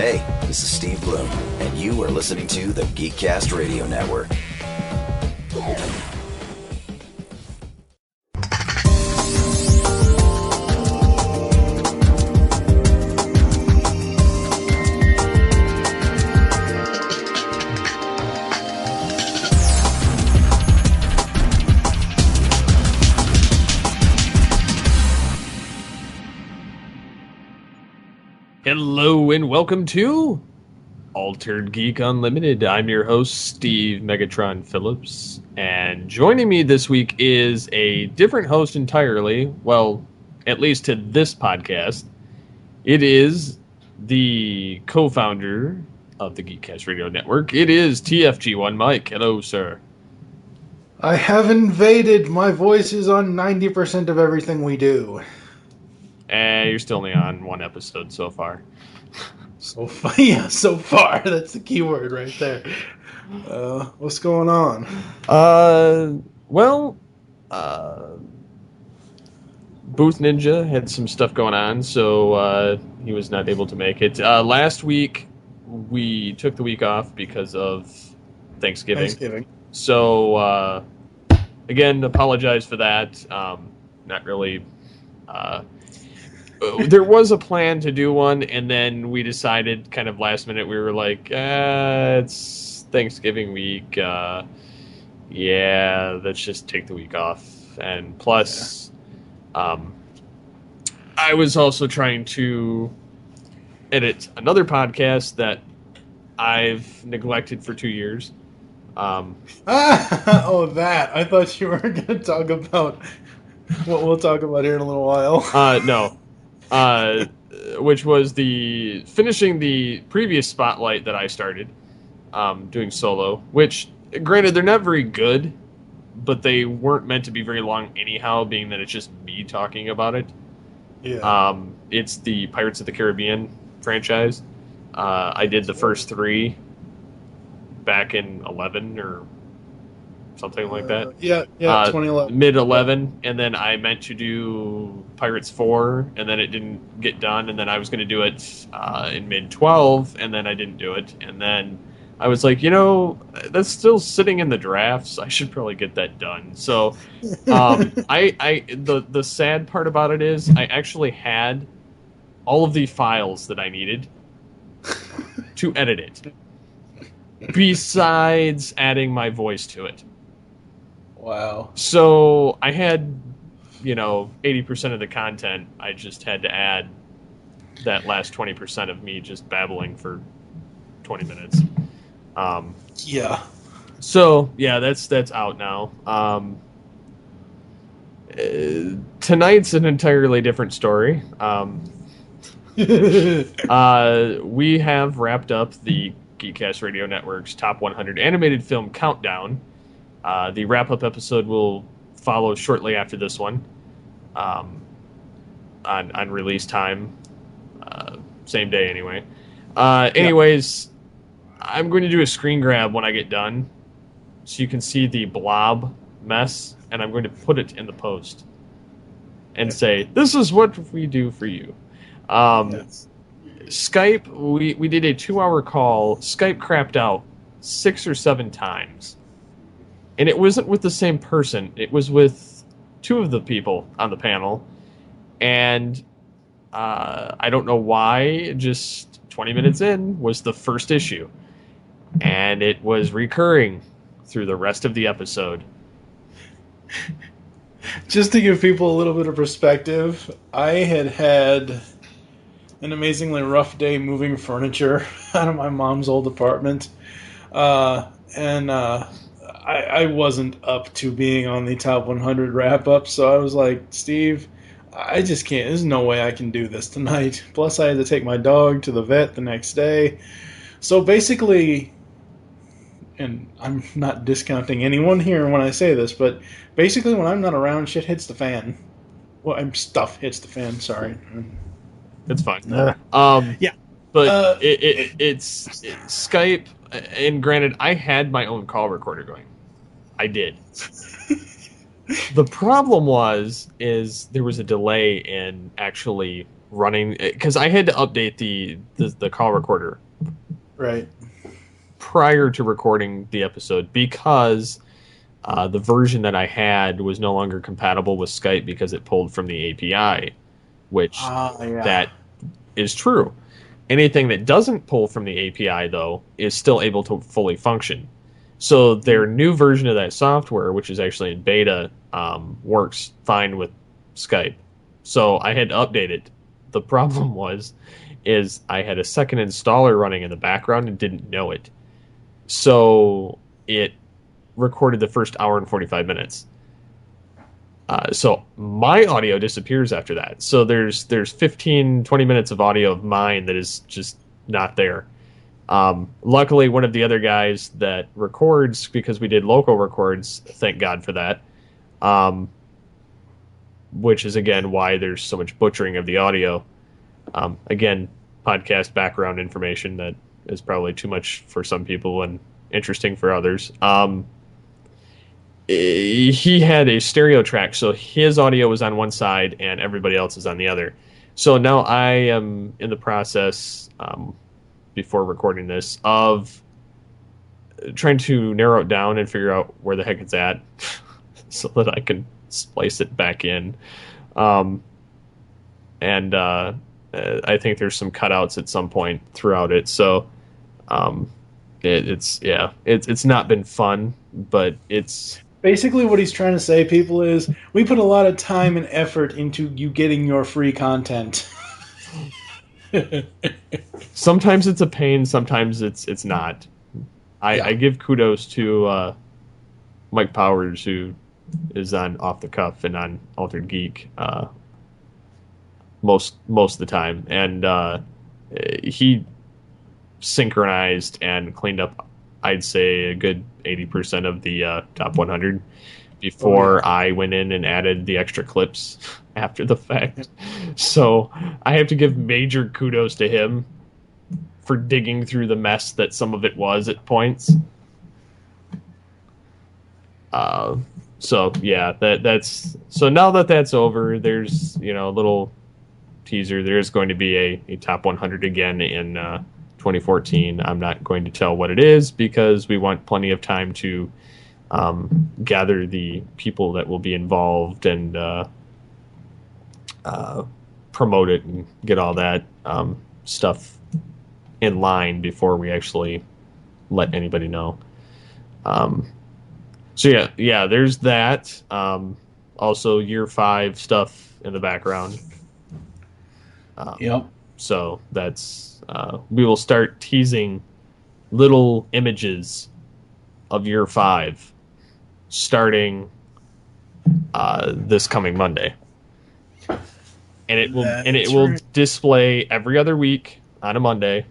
Hey, this is Steve Bloom, and you are listening to the Geekcast Radio Network. Hello and welcome to Altered Geek Unlimited. I'm your host, Steve Megatron Phillips, and joining me this week is a different host entirely, well, at least to this podcast. It is the co-founder of the Geekcast Radio Network. It is TFG1 Mike. Hello, sir. I have invaded. My voice is on 90% of everything we do. You're still only on one episode so far. So far. That's the key word right there. What's going on? Booth Ninja had some stuff going on, so he was not able to make it. Last week, we took the week off because of Thanksgiving. So, again, apologize for that. Not really... there was a plan to do one, and then we decided kind of last minute, we were like, it's Thanksgiving week. Let's just take the week off. And plus, I was also trying to edit another podcast that I've neglected for 2 years. That. I thought you were going to talk about what we'll talk about here in a little while. No. Which was finishing the previous Spotlight that I started, doing solo, which, granted, they're not very good, but they weren't meant to be very long anyhow, being that it's just me talking about it. Yeah. It's the Pirates of the Caribbean franchise. I did the first 3 back in 11 or something like that. 2011. Mid-11, and then I meant to do Pirates 4, and then it didn't get done, and then I was going to do it in mid-12, and then I didn't do it, and then I was like, that's still sitting in the drafts. I should probably get that done. So the sad part about it is I actually had all of the files that I needed to edit it, besides adding my voice to it. Wow. So I had, 80% of the content. I just had to add that last 20% of me just babbling for 20 minutes. Yeah. So, yeah, that's out now. Tonight's an entirely different story. We have wrapped up the Geekcast Radio Network's Top 100 Animated Film Countdown. The wrap-up episode will follow shortly after this one, on release time, same day anyway. Anyways, I'm going to do a screen grab when I get done, so you can see the blob mess, and I'm going to put it in the post and say, this is what we do for you. Yes. Skype, we did a 2-hour call. Skype crapped out 6 or 7 times. And it wasn't with the same person. It was with 2 of the people on the panel. And I don't know why, just 20 minutes in was the first issue. And it was recurring through the rest of the episode. Just to give people a little bit of perspective, I had an amazingly rough day moving furniture out of my mom's old apartment. I wasn't up to being on the top 100 wrap-up, so I was like, Steve, I just can't. There's no way I can do this tonight. Plus, I had to take my dog to the vet the next day. So basically, and I'm not discounting anyone here when I say this, but basically when I'm not around, shit hits the fan. Well, stuff hits the fan, sorry. That's fine. Yeah. But it's Skype, and granted, I had my own call recorder going. I did. The problem is there was a delay in actually running, because I had to update the call recorder Right. prior to recording the episode because the version that I had was no longer compatible with Skype because it pulled from the API, which Yeah. that is true. Anything that doesn't pull from the API, though, is still able to fully function. So their new version of that software, which is actually in beta, works fine with Skype. So I had to update it. The problem is I had a second installer running in the background and didn't know it. So it recorded the first hour and 45 minutes. So my audio disappears after that. So there's 15, 20 minutes of audio of mine that is just not there. Luckily, one of the other guys that records, because we did local records, thank God for that, which is, again, why there's so much butchering of the audio. Again, podcast background information that is probably too much for some people and interesting for others. He had a stereo track, so his audio was on one side and everybody else is on the other. So now I am in the process, before recording this, of trying to narrow it down and figure out where the heck it's at so that I can splice it back in. I think there's some cutouts at some point throughout it. So it's not been fun, but it's... Basically, what he's trying to say, people, is we put a lot of time and effort into you getting your free content. Sometimes it's a pain, sometimes it's not. I give kudos to Mike Powers, who is on Off the Cuff and on Altered Geek most of the time, and he synchronized and cleaned up, I'd say, a good 80% of the top 100 before I went in and added the extra clips after the fact. So I have to give major kudos to him for digging through the mess that some of it was at points. So yeah, that's so now that that's over, there's a little teaser. There's going to be a top 100 again in 2014. I'm not going to tell what it is because we want plenty of time to gather the people that will be involved and promote it and get all that stuff in line before we actually let anybody know. So yeah, there's that. Also, year 5 stuff in the background. Yep. So that's we will start teasing little images of year 5 starting this coming Monday, and it will display every other week on a Monday.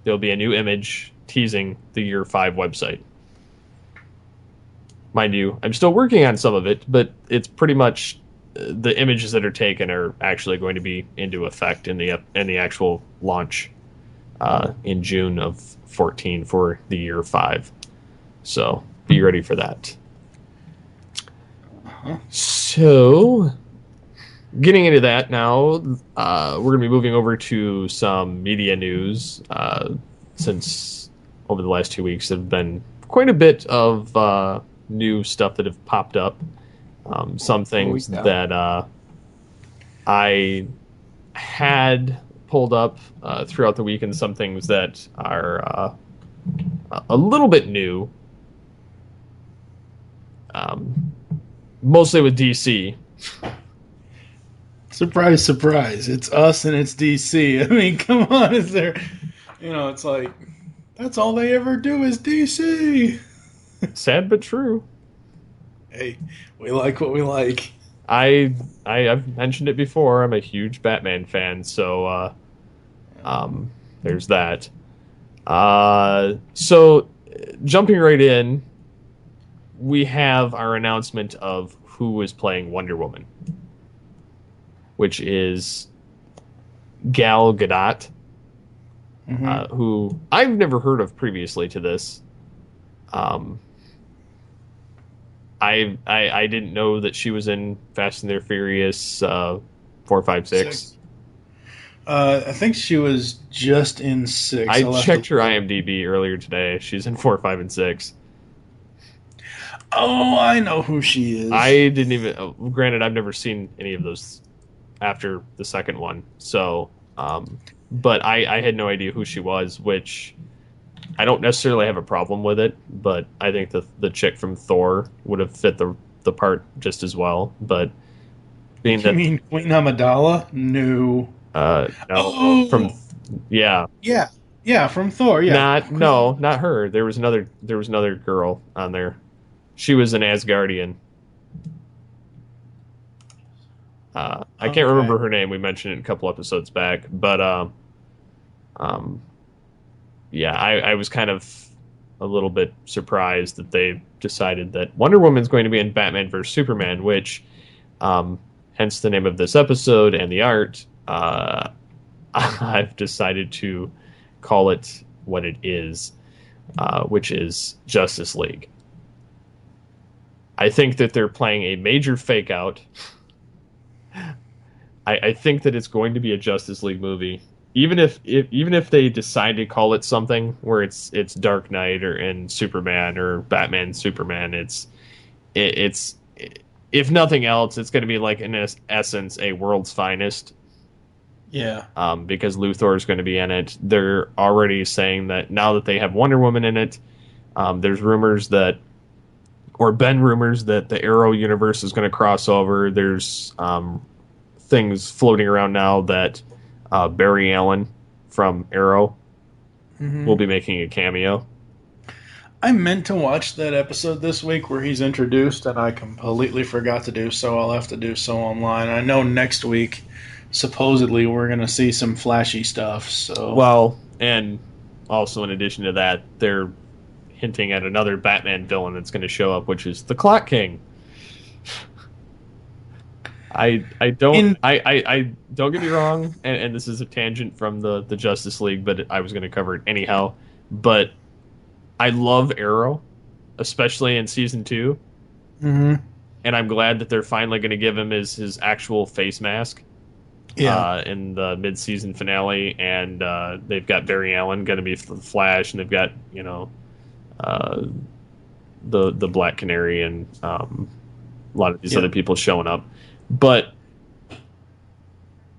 There'll be a new image teasing the year 5 website. Mind you, I'm still working on some of it, but it's pretty much the images that are taken are actually going to be into effect in the actual launch in June of 14 for the year 5. So be ready for that. So getting into that now, we're going to be moving over to some media news, since over the last 2 weeks there have been quite a bit of new stuff that have popped up. Some things that I had pulled up throughout the week, and some things that are a little bit new. Mostly with DC. Surprise, surprise. It's us and it's DC. I mean, come on, is there... it's like, that's all they ever do is DC. Sad but true. Hey, we like what we like. I've mentioned it before. I'm a huge Batman fan, so there's that. So jumping right in, we have our announcement of who is playing Wonder Woman, which is Gal Gadot, who I've never heard of previously to this. I didn't know that she was in Fast and the Furious 4, 5, 6. I think she was just in 6. I I'll have checked to- her IMDb earlier today. She's in 4, 5, and 6. Oh, I know who she is. I didn't even. Granted, I've never seen any of those after the second one. So, but I had no idea who she was, which I don't necessarily have a problem with it. But I think the chick from Thor would have fit the part just as well. But being You that mean Queen Amidala? No. no, Oh, from yeah, yeah, from Thor. Yeah, not her. There was another girl on there. She was an Asgardian. I can't remember her name. We mentioned it a couple episodes back, but yeah, I was kind of a little bit surprised that they decided that Wonder Woman's going to be in Batman vs Superman, which, hence the name of this episode and the art. I've decided to call it what it is, which is Justice League. I think that they're playing a major fake out. I think that it's going to be a Justice League movie, even if they decide to call it something where it's Dark Knight and Superman or Batman Superman. It's if nothing else, it's going to be like in essence a World's Finest. yeah. Because Luthor is going to be in it. They're already saying that now that they have Wonder Woman in it. There's rumors that. Or been rumors that the Arrow universe is going to cross over. There's things floating around now that Barry Allen from Arrow will be making a cameo. I meant to watch that episode this week where he's introduced, and I completely forgot to do so. I'll have to do so online. I know next week, supposedly, we're going to see some flashy stuff. So Well, and also in addition to that, they're hinting at another Batman villain that's going to show up, which is the Clock King. I don't get me wrong, and this is a tangent from the Justice League, but I was going to cover it anyhow. But I love Arrow, especially in season 2, and I'm glad that they're finally going to give him his actual face mask. In the mid-season finale, and they've got Barry Allen going to be Flash, and they've got the Black Canary and a lot of these other people showing up. But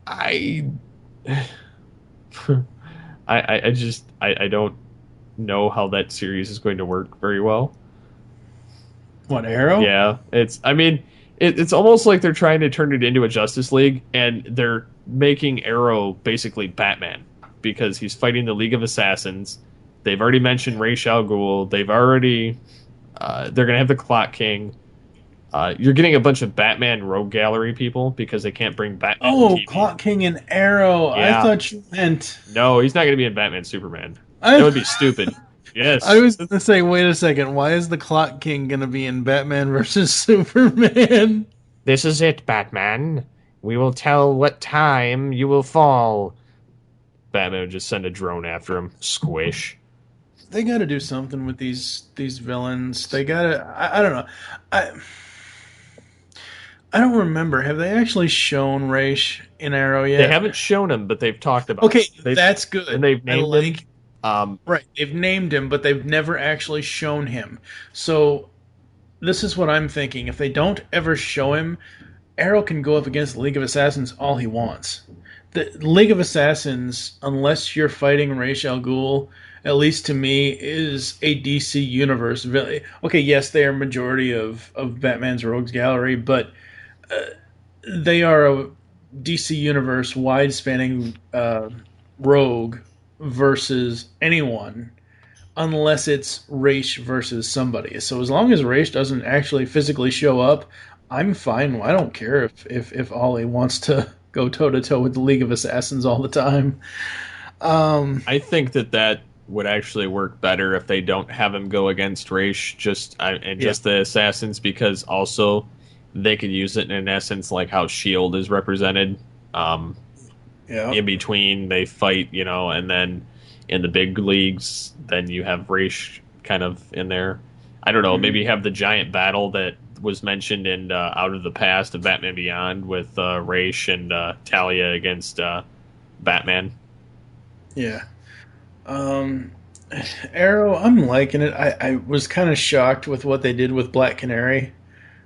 I don't know how that series is going to work very well. What, Arrow? Yeah, it's almost like they're trying to turn it into a Justice League, and they're making Arrow basically Batman because he's fighting the League of Assassins. They've already mentioned Ra's al Ghul. They've already they're going to have the Clock King. You're getting a bunch of Batman Rogue Gallery people because they can't bring Batman. Oh, TV. Clock King and Arrow. Yeah. I thought you meant. No, he's not going to be in Batman Superman. That would be stupid. Yes. I was going to say, wait a second. Why is the Clock King going to be in Batman versus Superman? This is it, Batman. We will tell what time you will fall. Batman would just send a drone after him. Squish. They got to do something with these villains. They got to. I don't know. I don't remember. Have they actually shown Ra's in Arrow yet? They haven't shown him, but they've talked about. Okay, it. that's good. And they've named him. Right, they've named him, but they've never actually shown him. So this is what I'm thinking. If they don't ever show him, Arrow can go up against the League of Assassins all he wants. The League of Assassins, unless you're fighting Ra's al Ghul, at least to me, is a DC Universe villain. Okay, yes, they are majority of Batman's Rogues Gallery, but they are a DC Universe wide-spanning rogue versus anyone, unless it's Ra's versus somebody. So as long as Ra's doesn't actually physically show up, I'm fine. I don't care if Ollie wants to go toe-to-toe with the League of Assassins all the time. I think that would actually work better if they don't have him go against Ra's just the Assassins, because also they could use it in essence like how S.H.I.E.L.D. is represented. In between they fight, and then in the big leagues, then you have Ra's kind of in there. I don't know, maybe have the giant battle that was mentioned in Out of the Past of Batman Beyond with Ra's and Talia against Batman. Yeah. Arrow, I'm liking it. I was kind of shocked with what they did with Black Canary.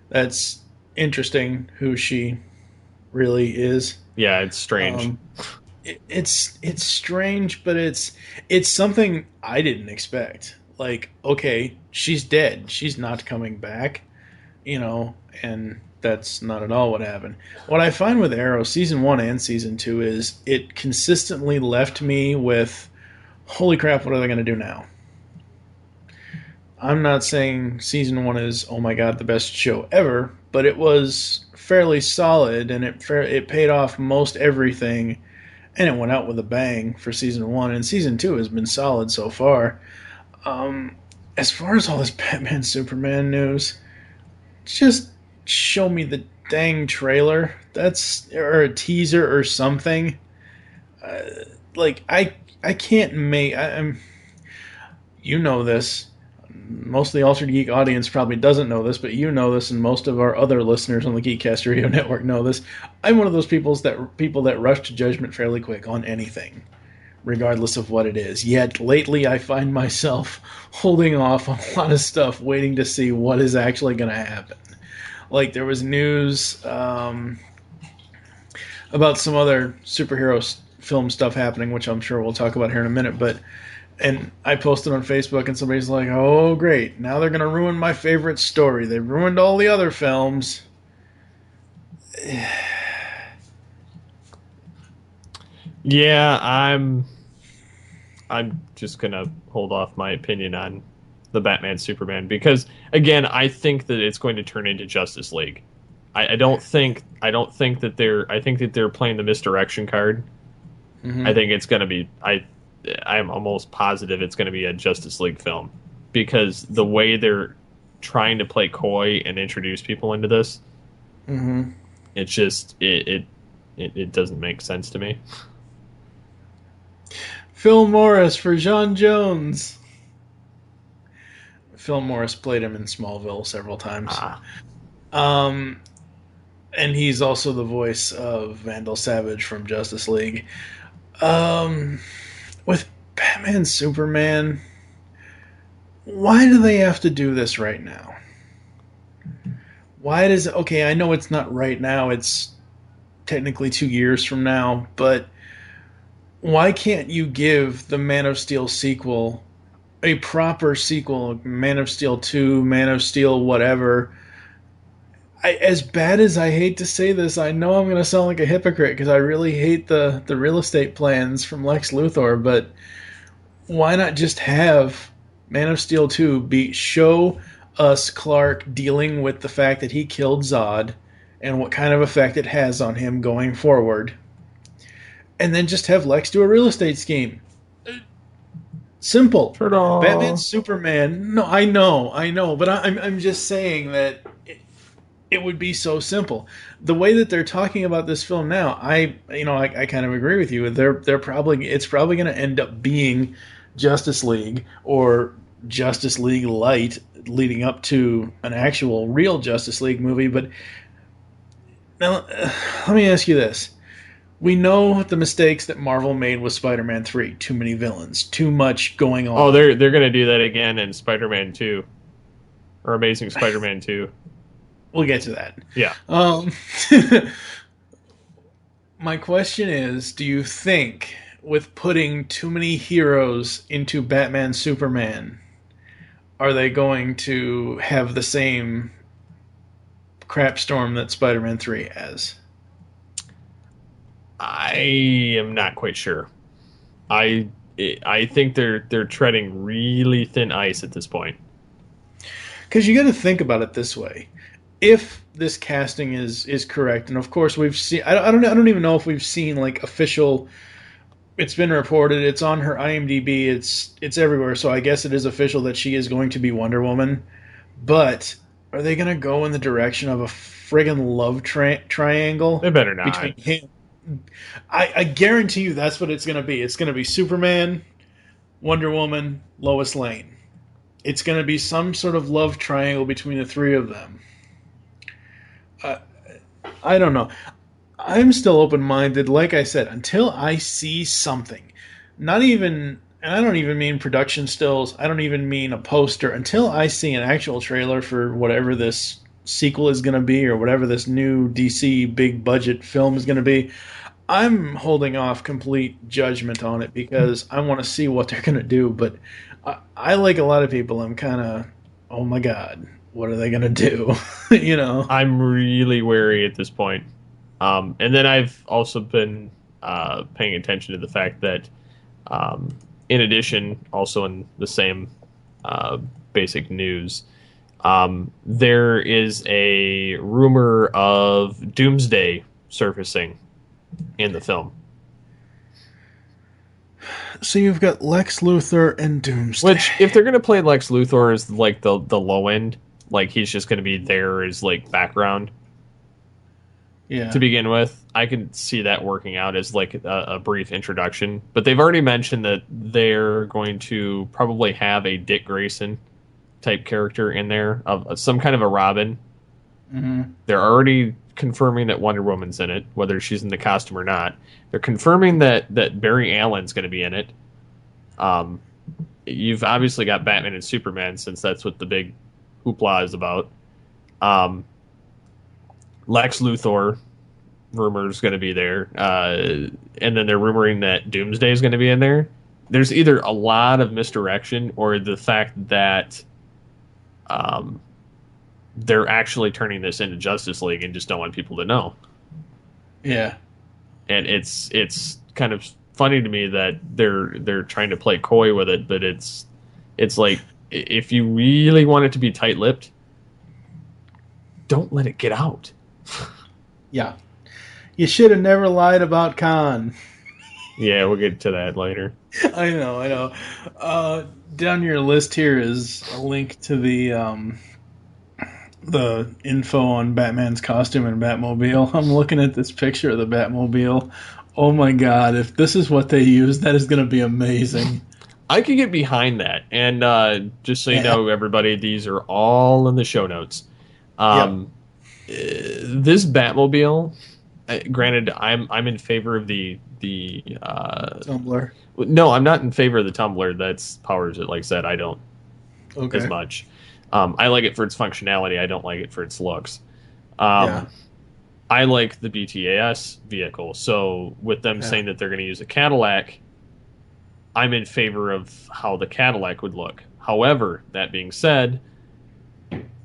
That's interesting who she really is. Yeah, it's strange. It's strange, but it's something I didn't expect. Like, okay, she's dead. She's not coming back, and that's not at all what happened. What I find with Arrow season 1 and season 2 is it consistently left me with, holy crap, what are they going to do now? I'm not saying season 1 is, oh my god, the best show ever, but it was fairly solid, and it paid off most everything, and it went out with a bang for season 1, and season 2 has been solid so far. As far as all this Batman Superman news, just show me the dang trailer. Or a teaser or something. I can't make. You know this. Most of the Altered Geek audience probably doesn't know this, but you know this, and most of our other listeners on the Geekcast Radio Network know this. I'm one of those people that rush to judgment fairly quick on anything, regardless of what it is. Yet lately, I find myself holding off on a lot of stuff, waiting to see what is actually going to happen. Like, there was news about some other superhero film stuff happening, which I'm sure we'll talk about here in a minute, and I posted on Facebook, and somebody's like, oh, great, now they're going to ruin my favorite story. They ruined all the other films. Yeah, I'm just going to hold off my opinion on the Batman Superman because, again, I think that it's going to turn into Justice League. I think that they're playing the misdirection card. Mm-hmm. I think it's going to be I'm almost positive it's going to be a Justice League film because the way they're trying to play coy and introduce people into this, mm-hmm. It's just it doesn't make sense to me. Phil Morris for John Jones. Phil Morris played him in Smallville several times. And he's also the voice of Vandal Savage from Justice League. With Batman Superman, why do they have to do this right now? Why does it... Okay, I know it's not right now. It's technically 2 years from now. But why can't you give the Man of Steel sequel a proper sequel? Man of Steel 2, Man of Steel whatever. As bad as I hate to say this, I know I'm going to sound like a hypocrite because I really hate the real estate plans from Lex Luthor, but why not just have Man of Steel 2 show us Clark dealing with the fact that he killed Zod and what kind of effect it has on him going forward, and then just have Lex do a real estate scheme. Simple. Ta-da. Batman Superman. No, I know, but I'm just saying that it would be so simple. The way that they're talking about this film now, I kind of agree with you. It's probably going to end up being Justice League or Justice League Light, leading up to an actual real Justice League movie. But now, let me ask you this: we know the mistakes that Marvel made with Spider-Man 3. Too many villains, too much going on. Oh, they're going to do that again in Spider-Man 2 or Amazing Spider-Man 2. We'll get to that. Yeah. My question is, do you think with putting too many heroes into Batman Superman, are they going to have the same crap storm that Spider-Man 3 has? I am not quite sure. I think they're treading really thin ice at this point. Because you got to think about it this way. If this casting is correct, and of course we've seen, I don't even know if we've seen like official. It's been reported. It's on her IMDb. It's everywhere. So I guess it is official that she is going to be Wonder Woman. But are they going to go in the direction of a friggin' love triangle? They better not. Between him, I guarantee you that's what it's going to be. It's going to be Superman, Wonder Woman, Lois Lane. It's going to be some sort of love triangle between the three of them. I don't know. I'm still open-minded. Like I said, until I see something, not even, and I don't even mean production stills. I don't even mean a poster. Until I see an actual trailer for whatever this sequel is going to be, or whatever this new DC big budget film is going to be, I'm holding off complete judgment on it because I want to see what they're going to do. But I, like a lot of people, I'm kind of, oh my god, what are they going to do? you know? I'm really wary at this point. And then I've also been paying attention to the fact that, in addition, also in the same basic news, there is a rumor of Doomsday surfacing in the film. So you've got Lex Luthor and Doomsday. Which, if they're going to play Lex Luthor as like the low end, like he's just going to be there as like background. Yeah. To begin with, I can see that working out as like a brief introduction. But they've already mentioned that they're going to probably have a Dick Grayson type character in there, of some kind of a Robin. Mm-hmm. They're already confirming that Wonder Woman's in it, whether she's in the costume or not. They're confirming that Barry Allen's going to be in it. You've obviously got Batman and Superman, since that's what the big hoopla is about. Lex Luthor rumor's going to be there, and then they're rumoring that Doomsday is going to be in there. There's either a lot of misdirection or the fact that they're actually turning this into Justice League and just don't want people to know. Yeah, and it's kind of funny to me that they're trying to play coy with it, but it's like, if you really want it to be tight-lipped, don't let it get out. Yeah. You should have never lied about Khan. Yeah, we'll get to that later. I know. Down your list here is a link to the info on Batman's costume and Batmobile. I'm looking at this picture of the Batmobile. Oh my god, if this is what they use, that is going to be amazing. I could get behind that. And just so you know, everybody, these are all in the show notes. This Batmobile, granted, I'm in favor of the Tumbler. No, I'm not in favor of the Tumbler. That's powers it. Like I said, I don't as much. I like it for its functionality. I don't like it for its looks. I like the BTAS vehicle. So with them saying that they're going to use a Cadillac, I'm in favor of how the Cadillac would look. However, that being said,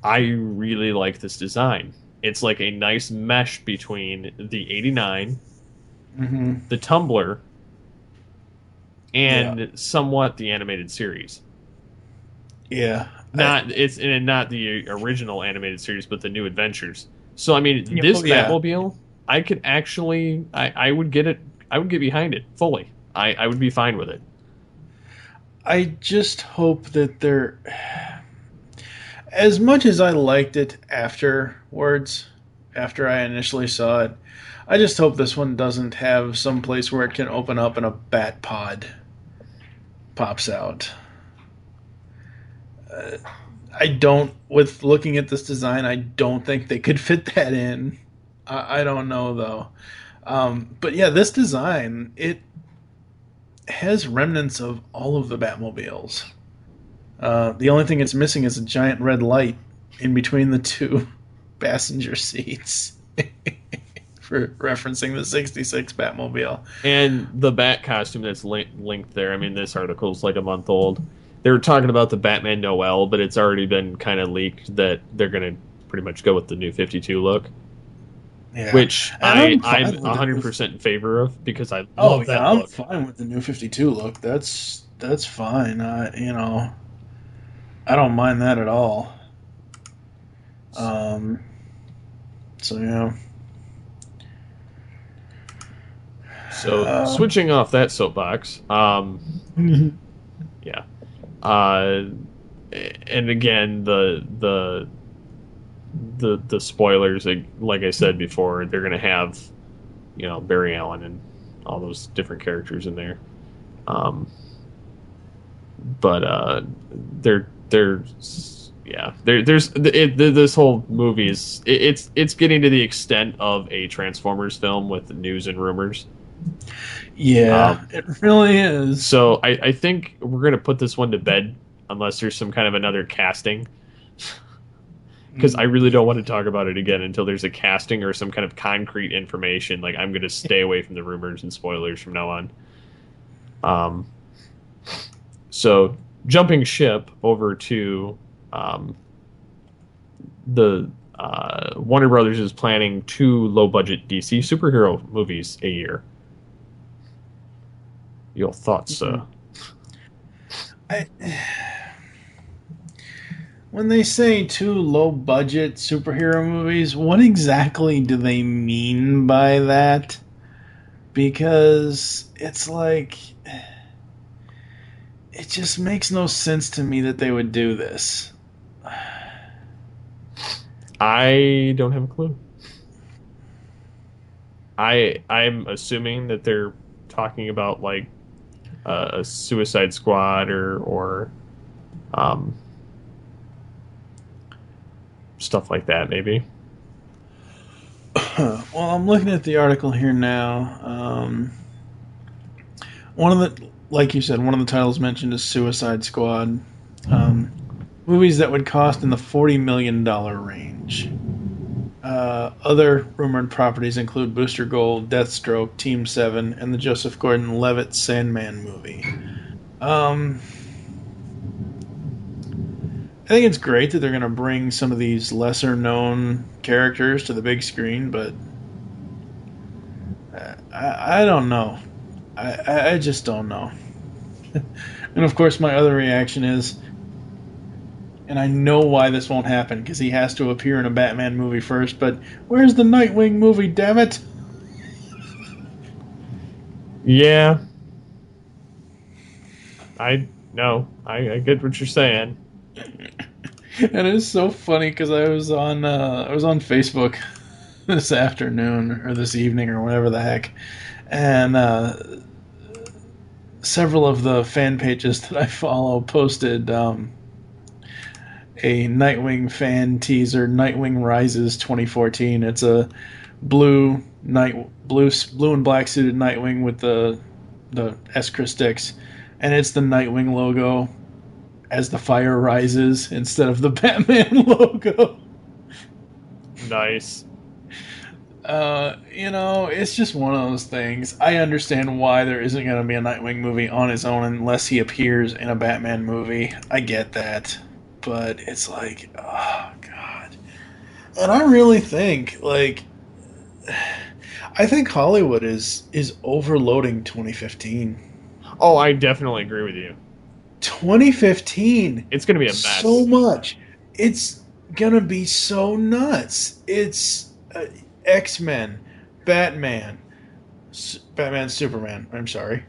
I really like this design. It's like a nice mesh between the 89, the Tumbler, and somewhat the animated series. Yeah. Not the original animated series, but the New Adventures. So I mean, this Batmobile, I could actually, I would get it. I would get behind it fully. I would be fine with it. I just hope that they're, as much as I liked it afterwards, after I initially saw it, I just hope this one doesn't have some place where it can open up and a bat pod pops out. I don't, with looking at this design, I don't think they could fit that in. I don't know, though. But yeah, this design, it has remnants of all of the Batmobiles. The only thing it's missing is a giant red light in between the two passenger seats. For referencing the 66 Batmobile. And the Bat costume that's linked there, I mean, this article's like a month old. They were talking about the Batman Noel, but it's already been kind of leaked that they're going to pretty much go with the new 52 look. Yeah. Which I'm 100% in favor of, because I love that look. I'm fine with the new 52 look. That's fine. I don't mind that at all. So yeah. So switching off that soapbox, yeah. And again, the spoilers, like I said before, they're going to have, Barry Allen and all those different characters in there. But they're Yeah, this whole movie is it's getting to the extent of a Transformers film with news and rumors. Yeah, it really is. So I think we're gonna put this one to bed unless there's some kind of another casting, because I really don't want to talk about it again until there's a casting or some kind of concrete information. Like, I'm gonna stay away from the rumors and spoilers from now on. So jumping ship over to the Warner Brothers is planning 2 low-budget DC superhero movies a year. Your thoughts, sir? When they say 2 low-budget superhero movies, what exactly do they mean by that? Because it's like, it just makes no sense to me that they would do this. I don't have a clue. I'm assuming that they're talking about like a Suicide Squad or stuff like that, maybe. Well, I'm looking at the article here now. One of the, like you said, one of the titles mentioned is Suicide Squad. Movies that would cost in the $40 million range. Other rumored properties include Booster Gold, Deathstroke, Team 7, and the Joseph Gordon-Levitt Sandman movie. I think it's great that they're going to bring some of these lesser-known characters to the big screen, but I don't know. I just don't know. And of course, my other reaction is, and I know why this won't happen, because he has to appear in a Batman movie first, but where's the Nightwing movie, damn it? Yeah. I get what you're saying. And it's so funny because I was on Facebook this afternoon or this evening or whatever the heck, and several of the fan pages that I follow posted a Nightwing fan teaser, Nightwing Rises 2014. It's a blue and black suited Nightwing with the Eskra sticks, and it's the Nightwing logo as the fire rises instead of the Batman logo. Nice. It's just one of those things. I understand why there isn't going to be a Nightwing movie on his own unless he appears in a Batman movie. I get that. But it's like, oh, God. And I really think, like, I think Hollywood is overloading 2015. Oh, I definitely agree with you. 2015. It's going to be a mess. So much. It's going to be so nuts. It's X-Men, Batman, Superman. I'm sorry.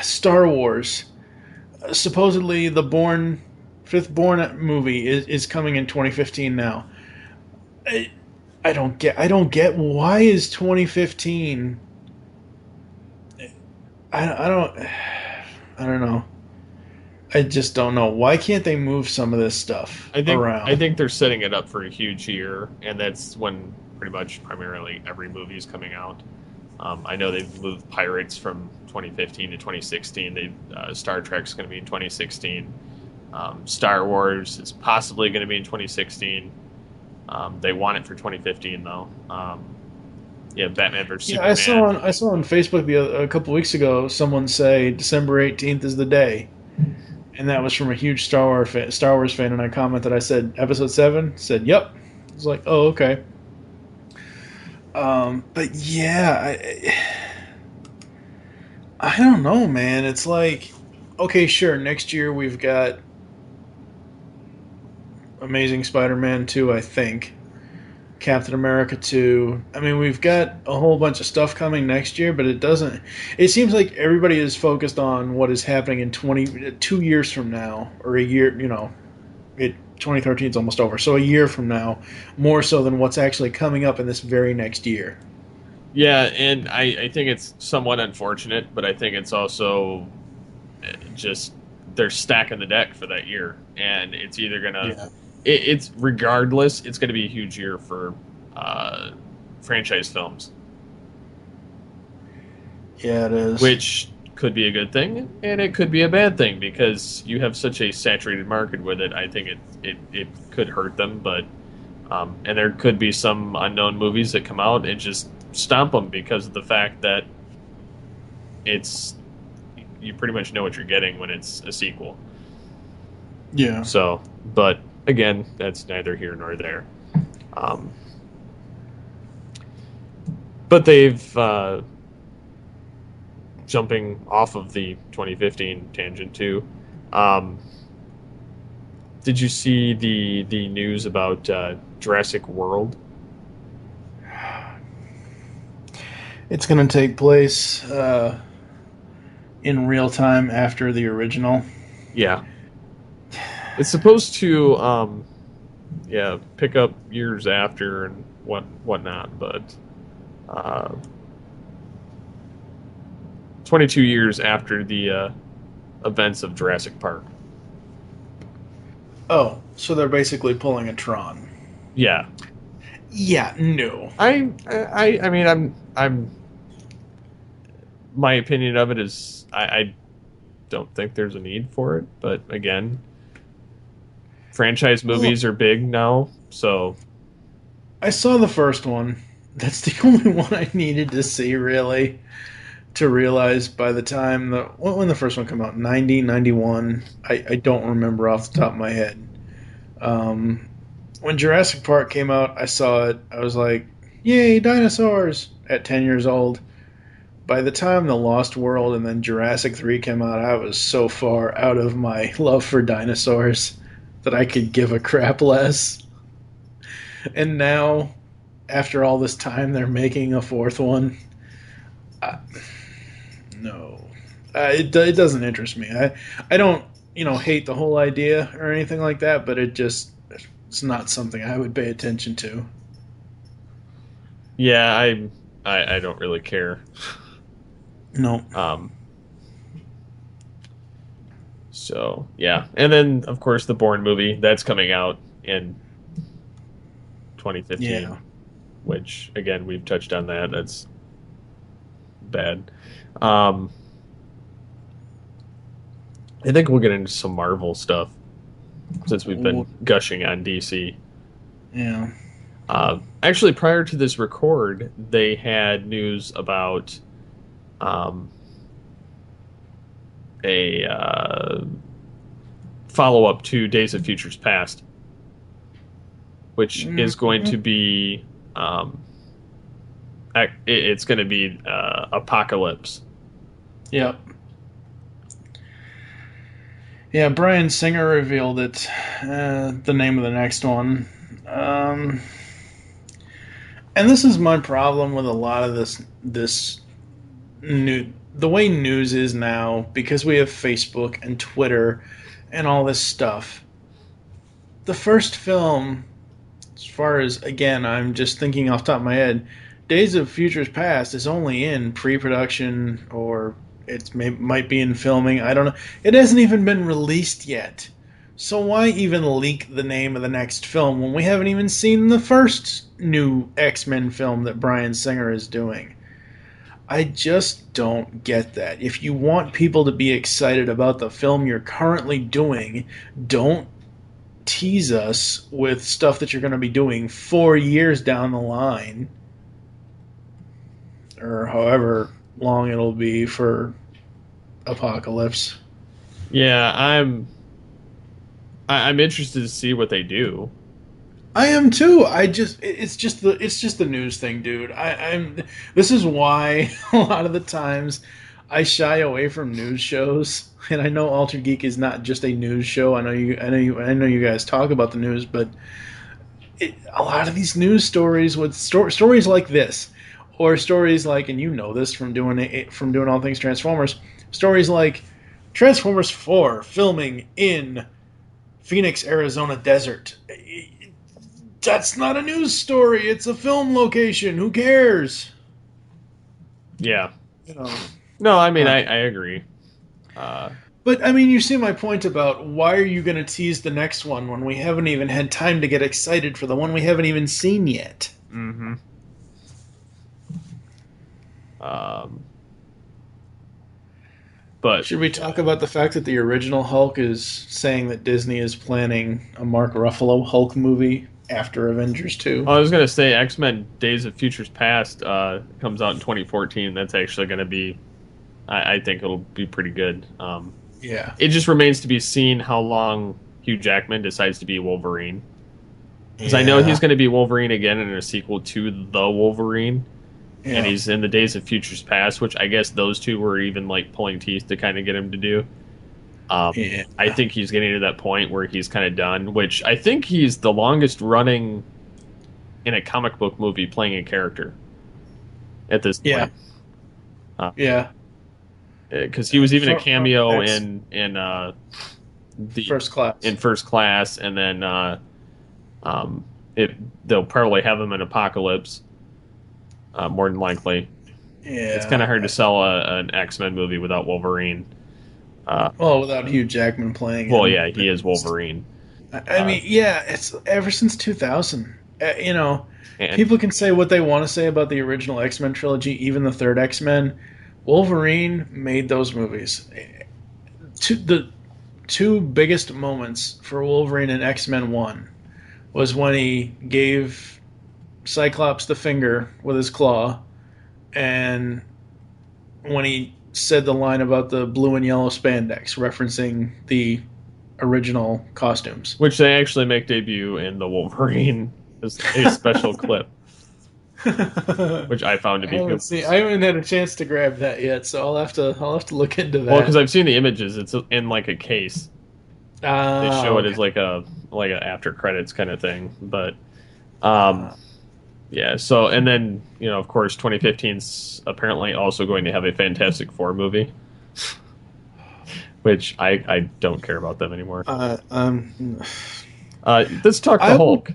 Star Wars. Supposedly the fifth Bourne movie is coming in 2015 now. I don't get why is 2015. I don't know. I just don't know. Why can't they move some of this stuff around? I think they're setting it up for a huge year, and that's when pretty much primarily every movie is coming out. I know they've moved Pirates from 2015 to 2016. Star Trek's going to be in 2016. Star Wars is possibly going to be in 2016. They want it for 2015 though. Batman vs Superman. I saw on Facebook a couple weeks ago someone say December 18th is the day, and that was from a huge Star Wars fan. And I commented, I said Episode 7. Said yep. I was like, oh, okay. But yeah, I don't know, man. It's like, okay, sure, next year we've got Amazing Spider-Man 2, I think. Captain America 2. I mean, we've got a whole bunch of stuff coming next year, but it seems like everybody is focused on what is happening in 2 years from now, or a year, 2013 is almost over, so a year from now, more so than what's actually coming up in this very next year. Yeah, and I think it's somewhat unfortunate, but I think it's also just they're stacking the deck for that year, and it's either gonna it's regardless, it's gonna be a huge year for franchise films. Yeah, it is. Which could be a good thing, and it could be a bad thing because you have such a saturated market with it. I think it could hurt them, but and there could be some unknown movies that come out and just stomp them because of the fact that you pretty much know what you're getting when it's a sequel. Yeah. So, but again, that's neither here nor there. But they've jumping off of the 2015 tangent too. Did you see the news about Jurassic World? It's going to take place in real time after the original. Yeah. It's supposed to pick up years after and whatnot, but 22 years after the events of Jurassic Park. Oh, so they're basically pulling a Tron. Yeah. Yeah, no. I mean, I'm my opinion of it is I don't think there's a need for it, but again, franchise movies are big now, so I saw the first one. That's the only one I needed to see, really, to realize by the time when the first one came out, 90, 91, I don't remember off the top of my head. When Jurassic Park came out, I saw it. I was like, yay, dinosaurs, at 10 years old. By the time The Lost World and then Jurassic 3 came out, I was so far out of my love for dinosaurs that I could give a crap less. And now, after all this time, they're making a fourth one. No. It doesn't interest me. I don't, hate the whole idea or anything like that, but it's not something I would pay attention to. Yeah, I don't really care. No. So, yeah. And then, of course, the Bourne movie, that's coming out in 2015. Yeah. Which, again, we've touched on that. That's bad. I think we'll get into some Marvel stuff since we've been gushing on DC. Yeah. Actually, prior to this record, they had news about a follow-up to Days of Futures Past, which is going to be it's going to be Apocalypse. Yep. Yeah, Bryan Singer revealed it. The name of the next one. And this is my problem with a lot of this new, the way news is now, because we have Facebook and Twitter and all this stuff. The first film, as far as, again, I'm just thinking off the top of my head, Days of Futures Past is only in pre-production, or might be in filming. I don't know. It hasn't even been released yet. So why even leak the name of the next film when we haven't even seen the first new X-Men film that Bryan Singer is doing? I just don't get that. If you want people to be excited about the film you're currently doing, don't tease us with stuff that you're going to be doing 4 years down the line, or however long it'll be for Apocalypse. Yeah, I'm interested to see what they do. I am too. It's just the news thing, dude. This is why a lot of the times I shy away from news shows. And I know Altered Geek is not just a news show. I know you guys talk about the news, but a lot of these news stories with stories like this, or stories like, and you know this from doing all things Transformers, stories like Transformers 4 filming in Phoenix, Arizona desert. That's not a news story. It's a film location. Who cares? Yeah. No, I mean, I agree. But I mean, you see my point about why are you going to tease the next one when we haven't even had time to get excited for the one we haven't even seen yet? Mm-hmm. But Should we talk about the fact that the original Hulk is saying that Disney is planning a Mark Ruffalo Hulk movie after Avengers 2? I was gonna say X-Men: Days of Futures Past comes out in 2014. That's actually gonna be, I think it'll be pretty good. Yeah. It just remains to be seen how long Hugh Jackman decides to be Wolverine. Because I know he's going to be Wolverine again in a sequel to The Wolverine. Yeah. And he's in the Days of Futures Past, which I guess those two were even like pulling teeth to kind of get him to do. I think he's getting to that point where he's kind of done, which I think he's the longest running in a comic book movie playing a character at this point. Yeah. Because he was even a cameo in the First Class. In First Class, and then they'll probably have him in Apocalypse, more than likely. Yeah, it's kind of hard to sell an X-Men movie without Wolverine. Without Hugh Jackman playing. Well, yeah, he is Wolverine. I mean, yeah, it's ever since 2000. And people can say what they want to say about the original X-Men trilogy, even the third X-Men. Wolverine made those movies. The two biggest moments for Wolverine in X-Men 1 was when he gave Cyclops the finger with his claw, and when he said the line about the blue and yellow spandex, referencing the original costumes. Which they actually make debut in the Wolverine, a special clip. Which I found to be cool. I haven't had a chance to grab that yet, so I'll have to look into that. Well, because I've seen the images, it's in like a case. They show it as like a after credits kind of thing, but yeah. So and then of course 2015's apparently also going to have a Fantastic Four movie, which I don't care about them anymore. Let's talk the Hulk.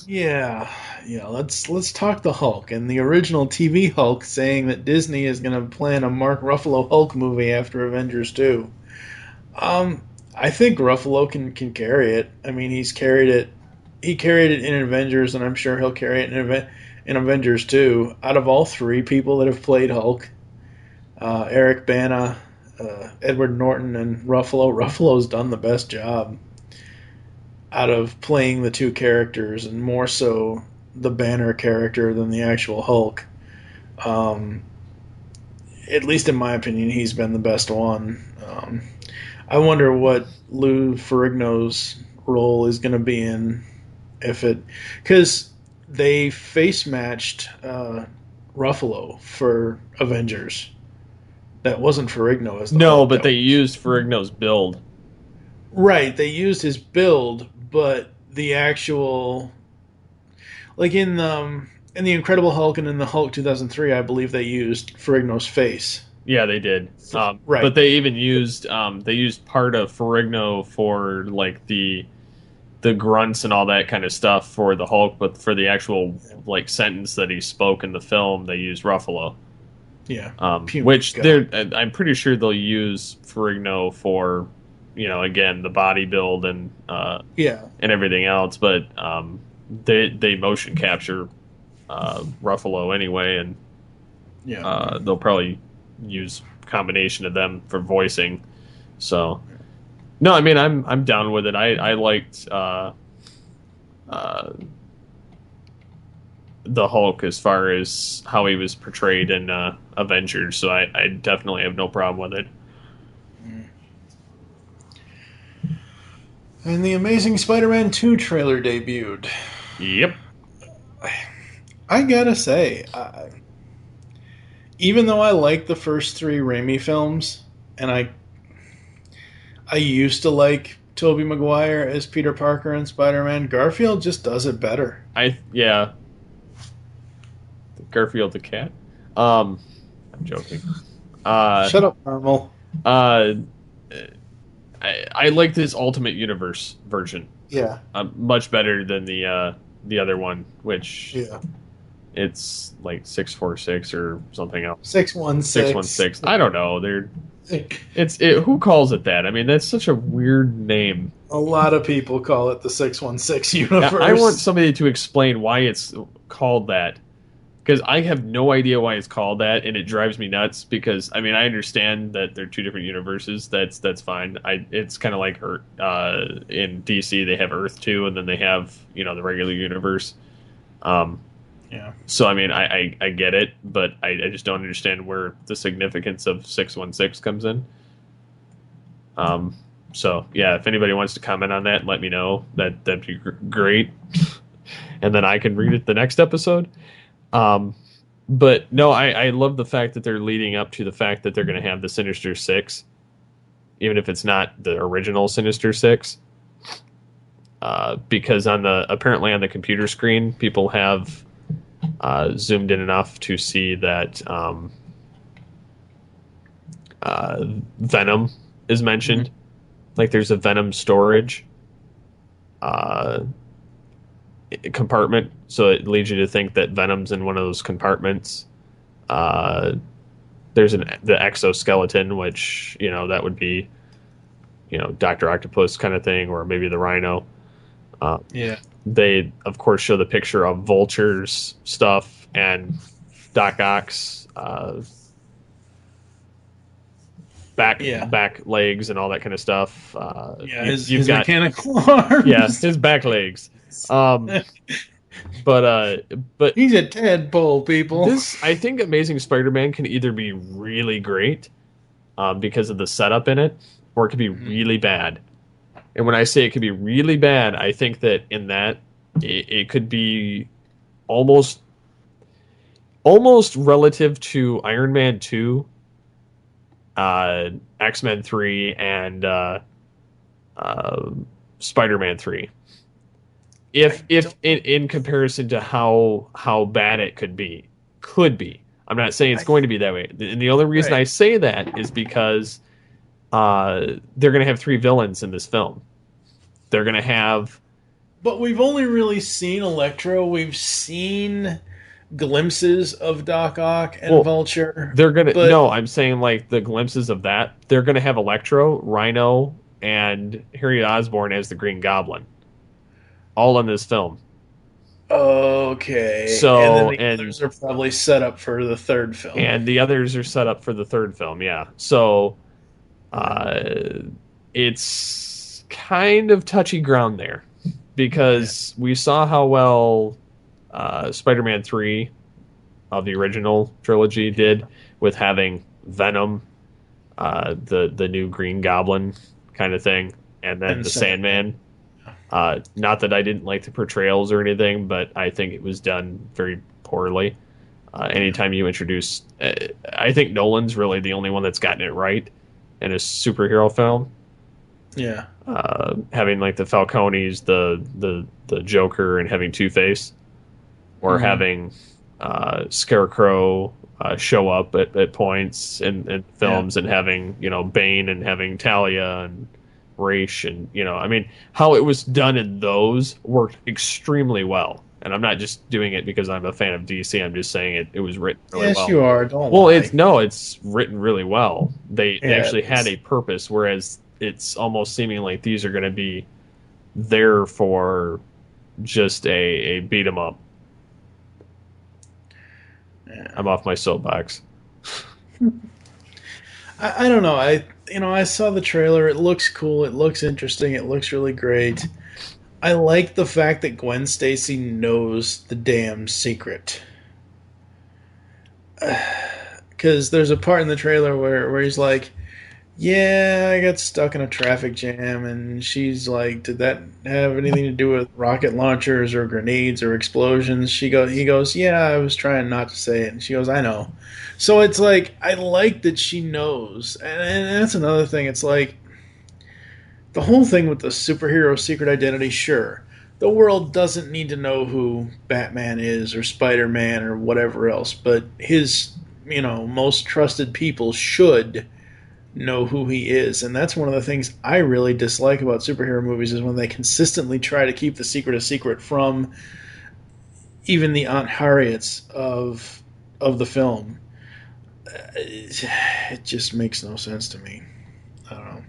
Yeah, let's talk the Hulk and the original TV Hulk saying that Disney is going to plan a Mark Ruffalo Hulk movie after Avengers 2. I think Ruffalo can carry it. I mean, he carried it in Avengers, and I'm sure he'll carry it in Avengers 2. Out of all three people that have played Hulk, Eric Bana, Edward Norton, and Ruffalo's done the best job out of playing the two characters, and more so the Banner character than the actual Hulk. At least in my opinion, he's been the best one. I wonder what Lou Ferrigno's role is going to be in, because they face matched Ruffalo for Avengers. That wasn't Ferrigno as the Hulk, but they used Ferrigno's build. Right, they used his build, but the actual, like in the Incredible Hulk and in the Hulk 2003, I believe they used Ferrigno's face. Yeah, they did. Right, but they even used part of Ferrigno for like the grunts and all that kind of stuff for the Hulk, but for the actual like sentence that he spoke in the film, they used Ruffalo. Yeah, which I'm pretty sure they'll use Ferrigno for, again, the body build and everything else, but they motion capture Ruffalo anyway, and they'll probably use a combination of them for voicing. So no, I mean I'm down with it. I liked the Hulk as far as how he was portrayed in Avengers, so I definitely have no problem with it. And the Amazing Spider-Man 2 trailer debuted. Yep. I gotta say, even though I like the first three Raimi films, and I used to like Tobey Maguire as Peter Parker and Spider-Man, Garfield just does it better. Garfield the cat? I'm joking. Shut up, Normal. I liked his Ultimate Universe version. Yeah. Much better than the other one, which it's like 646 or something else. 616. 616. I don't know. Who calls it that? I mean, that's such a weird name. A lot of people call it the 616 universe. I want somebody to explain why it's called that, because I have no idea why it's called that, and it drives me nuts. Because I mean, I understand that they're two different universes. That's fine. It's kind of like in DC they have Earth 2, and then they have the regular universe. Yeah. So I mean, I get it, but I just don't understand where the significance of 616 comes in. So yeah, if anybody wants to comment on that, let me know. That'd be great, and then I can read it the next episode. But no, I love the fact that they're leading up to the fact that they're going to have the Sinister Six, even if it's not the original Sinister Six. Because apparently on the computer screen, people have zoomed in enough to see that Venom is mentioned. Mm-hmm. Like there's a Venom storage compartment, so it leads you to think that Venom's in one of those compartments. There's the exoskeleton, which that would be Dr. Octopus kind of thing, or maybe the Rhino. Yeah. They of course show the picture of Vulture's stuff and Doc Ock's back legs and all that kind of stuff. His mechanical arms. Yeah, his back legs. But he's a tadpole, people. I think Amazing Spider-Man can either be really great because of the setup in it, or it could be really bad. And when I say it could be really bad, I think that in that it could be almost relative to Iron Man 2, X-Men 3, and Spider-Man 3. If in comparison to how bad it could be. I'm not saying it's going to be that way. And the only reason I say that is because they're going to have 3 villains in this film. They're going to have... But we've only really seen Electro. We've seen glimpses of Doc Ock and Vulture. They're going to... No, I'm saying like the glimpses of that. They're going to have Electro, Rhino, and Harry Osborn as the Green Goblin. All in this film. Okay. So, and then the others are probably set up for the third film. And the others are set up for the third film, yeah. So, it's kind of touchy ground there. Because we saw how well Spider-Man 3 of the original trilogy did with having Venom, the new Green Goblin kind of thing, and then the Sandman. Not that I didn't like the portrayals or anything, but I think it was done very poorly. Anytime you introduce... I think Nolan's really the only one that's gotten it right in a superhero film. Yeah. Having like the Falcones, the Joker, and having Two-Face. Or having Scarecrow show up at points in films, and having, Bane, and having Talia, and Raish, and I mean, how it was done in those worked extremely well. And I'm not just doing it because I'm a fan of DC. I'm just saying it was written really well. Yes, you are. Don't lie. It's written really well. They actually had a purpose, whereas it's almost seeming like these are going to be there for just a beat 'em up. Yeah. I'm off my soapbox. I don't know. I saw the trailer. It looks cool. It looks interesting. It looks really great. I like the fact that Gwen Stacy knows the damn secret. Because there's a part in the trailer where he's like, yeah, I got stuck in a traffic jam, and she's like, did that have anything to do with rocket launchers or grenades or explosions? He goes, yeah, I was trying not to say it. And she goes, I know. So it's like, I like that she knows. And that's another thing. It's like, the whole thing with the superhero secret identity, sure. The world doesn't need to know who Batman is or Spider-Man or whatever else, but his, most trusted people should know who he is. And that's one of the things I really dislike about superhero movies, is when they consistently try to keep the secret a secret from even the Aunt Harriets of the film. It just makes no sense to me. I don't know.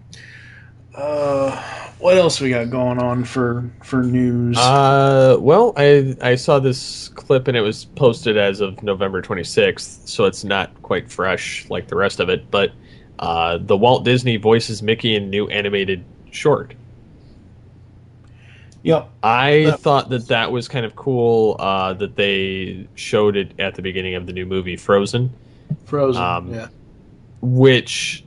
What else we got going on for news? Well, I saw this clip and it was posted as of November 26th, so it's not quite fresh like the rest of it. But the Walt Disney voices Mickey in new animated short. Yep. I thought that was kind of cool that they showed it at the beginning of the new movie Frozen. Frozen. Yeah. Which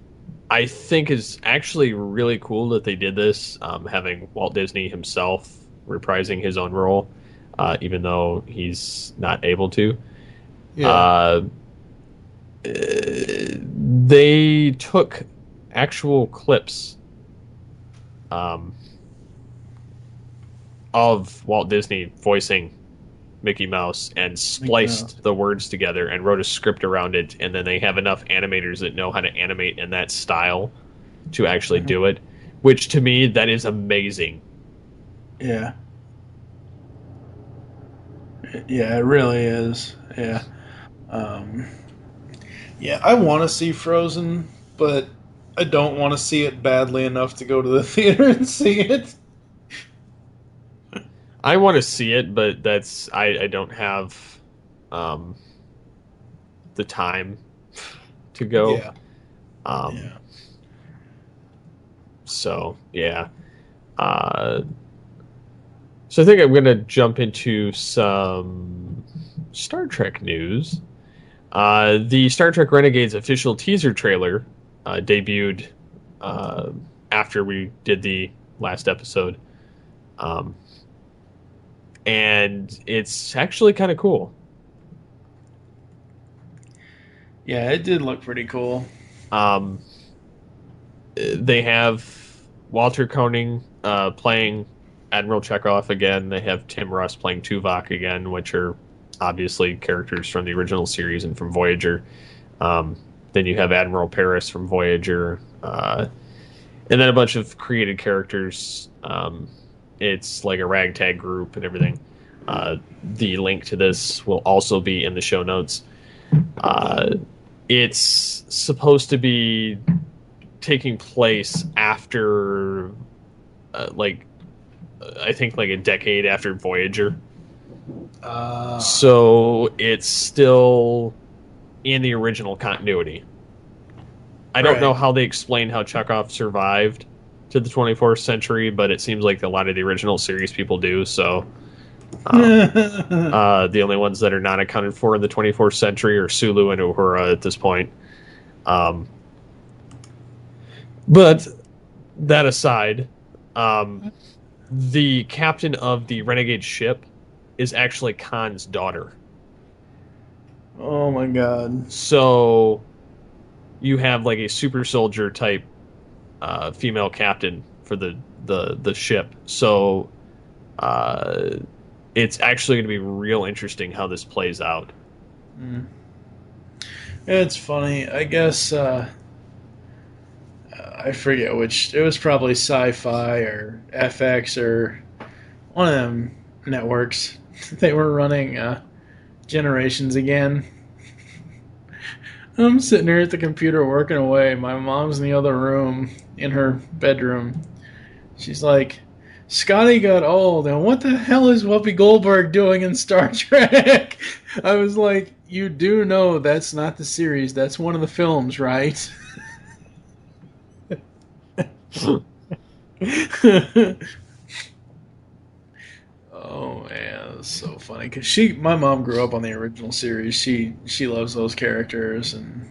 I think is actually really cool that they did this, having Walt Disney himself reprising his own role, even though he's not able to. Yeah. They took actual clips of Walt Disney voicing Mickey Mouse and spliced the words together and wrote a script around it, and then they have enough animators that know how to animate in that style to actually do it, which to me, that is amazing. Yeah. Yeah, it really is. Yeah. Yeah, I want to see Frozen, but I don't want to see it badly enough to go to the theater and see it. I want to see it, but I don't have the time to go. Yeah. Yeah. So, yeah. So I think I'm going to jump into some Star Trek news. The Star Trek Renegades official teaser trailer debuted after we did the last episode. And it's actually kind of cool. Yeah, it did look pretty cool. They have Walter Koenig playing Admiral Chekhov again. They have Tim Russ playing Tuvok again, which are obviously characters from the original series and from Voyager. Then you have Admiral Paris from Voyager. And then a bunch of created characters. It's like a ragtag group and everything. The link to this will also be in the show notes. It's supposed to be taking place after, I think like a decade after Voyager. So it's still in the original continuity. I don't know how they explain how Chekhov survived to the 24th century, but it seems like a lot of the original series people do, so the only ones that are not accounted for in the 24th century are Sulu and Uhura at this point. But that aside, the captain of the Renegade ship is actually Khan's daughter. Oh my god. So you have like a super soldier type female captain for the ship. So it's actually going to be real interesting how this plays out. It's funny. I guess I forget which. It was probably Sci-Fi or FX or one of them networks. They were running Generations again. I'm sitting here at the computer working away. My mom's in the other room in her bedroom. She's like, Scotty got old, and what the hell is Whoopi Goldberg doing in Star Trek? I was like, you do know that's not the series. That's one of the films, right? Oh man, that's so funny because my mom grew up on the original series. She loves those characters, and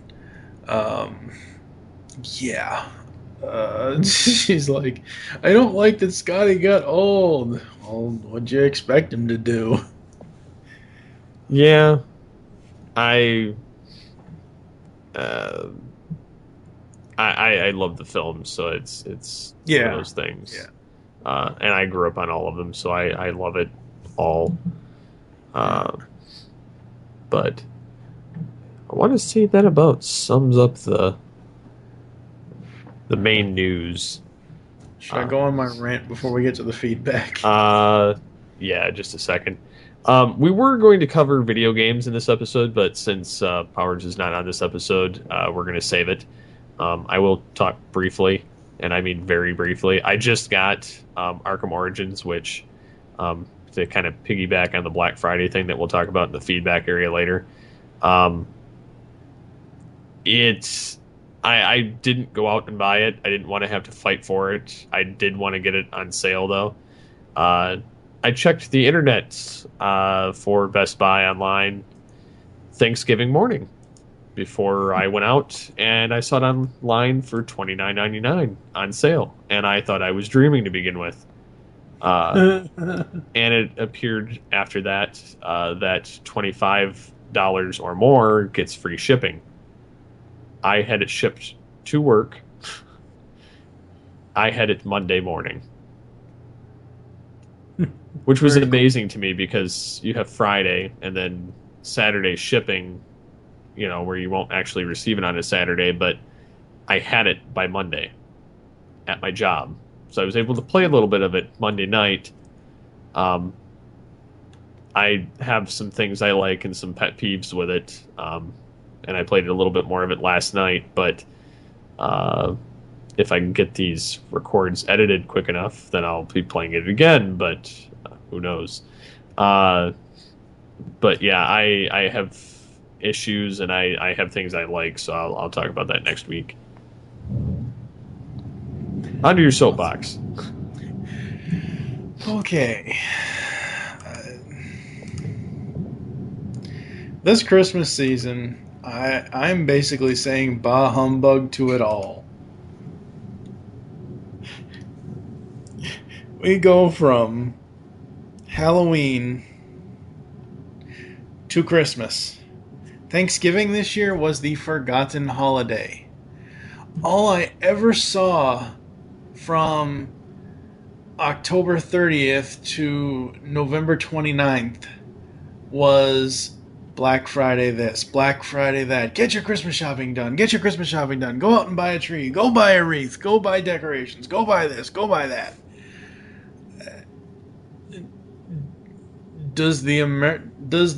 yeah, she's like, I don't like that Scotty got old. Well, what'd you expect him to do? Yeah, I love the film, so it's one of those things. Yeah. And I grew up on all of them, so I love it all. But I want to see that about sums up the main news. Should I go on my rant before we get to the feedback? Yeah, just a second. We were going to cover video games in this episode, but since Powers is not on this episode, we're going to save it. I will talk briefly, and I mean very briefly. I just got Arkham Origins, which, to kind of piggyback on the Black Friday thing that we'll talk about in the feedback area later, I didn't go out and buy it. I didn't want to have to fight for it. I did want to get it on sale, though. I checked the internet for Best Buy online Thanksgiving morning before I went out, and I saw it online for $29.99 on sale, and I thought I was dreaming to begin with. And it appeared after that that $25 or more gets free shipping. I had it shipped to work. I had it Monday morning. Which was amazing to me because you have Friday and then Saturday shipping, where you won't actually receive it on a Saturday, but I had it by Monday at my job. So I was able to play a little bit of it Monday night. I have some things I like and some pet peeves with it. And I played a little bit more of it last night, but if I can get these records edited quick enough, then I'll be playing it again, but who knows. But yeah, I have issues and I have things I like, so I'll talk about that next week. Onto your soapbox. Okay. This Christmas season, I'm basically saying bah humbug to it all. We go from Halloween to Christmas. Thanksgiving this year was the forgotten holiday. All I ever saw from October 30th to November 29th was Black Friday this, Black Friday that. Get your Christmas shopping done. Get your Christmas shopping done. Go out and buy a tree. Go buy a wreath. Go buy decorations. Go buy this. Go buy that. Does the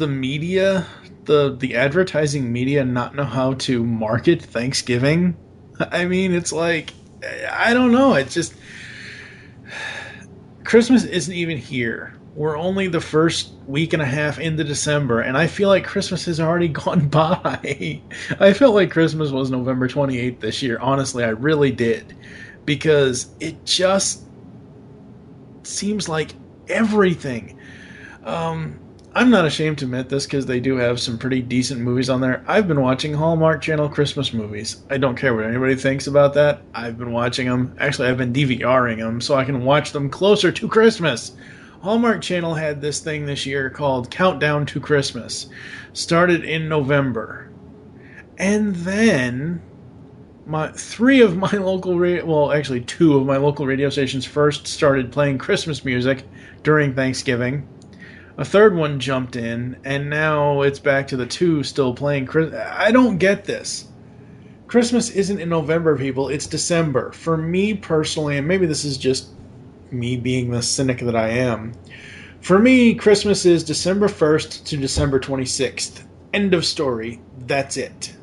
media, the advertising media, not know how to market Thanksgiving? I mean, it's like, I don't know. It's just, Christmas isn't even here. We're only the first week and a half into December, and I feel like Christmas has already gone by. I felt like Christmas was November 28th this year. Honestly, I really did. Because it just seems like everything. I'm not ashamed to admit this because they do have some pretty decent movies on there. I've been watching Hallmark Channel Christmas movies. I don't care what anybody thinks about that. I've been watching them. Actually, I've been DVRing them so I can watch them closer to Christmas. Hallmark Channel had this thing this year called Countdown to Christmas. Started in November. And then two of my local radio stations first started playing Christmas music during Thanksgiving. A third one jumped in, and now it's back to the two still playing Christmas. I don't get this. Christmas isn't in November, people. It's December. For me personally, and maybe this is just me being the cynic that I am, for me, Christmas is December 1st to December 26th. End of story. That's it.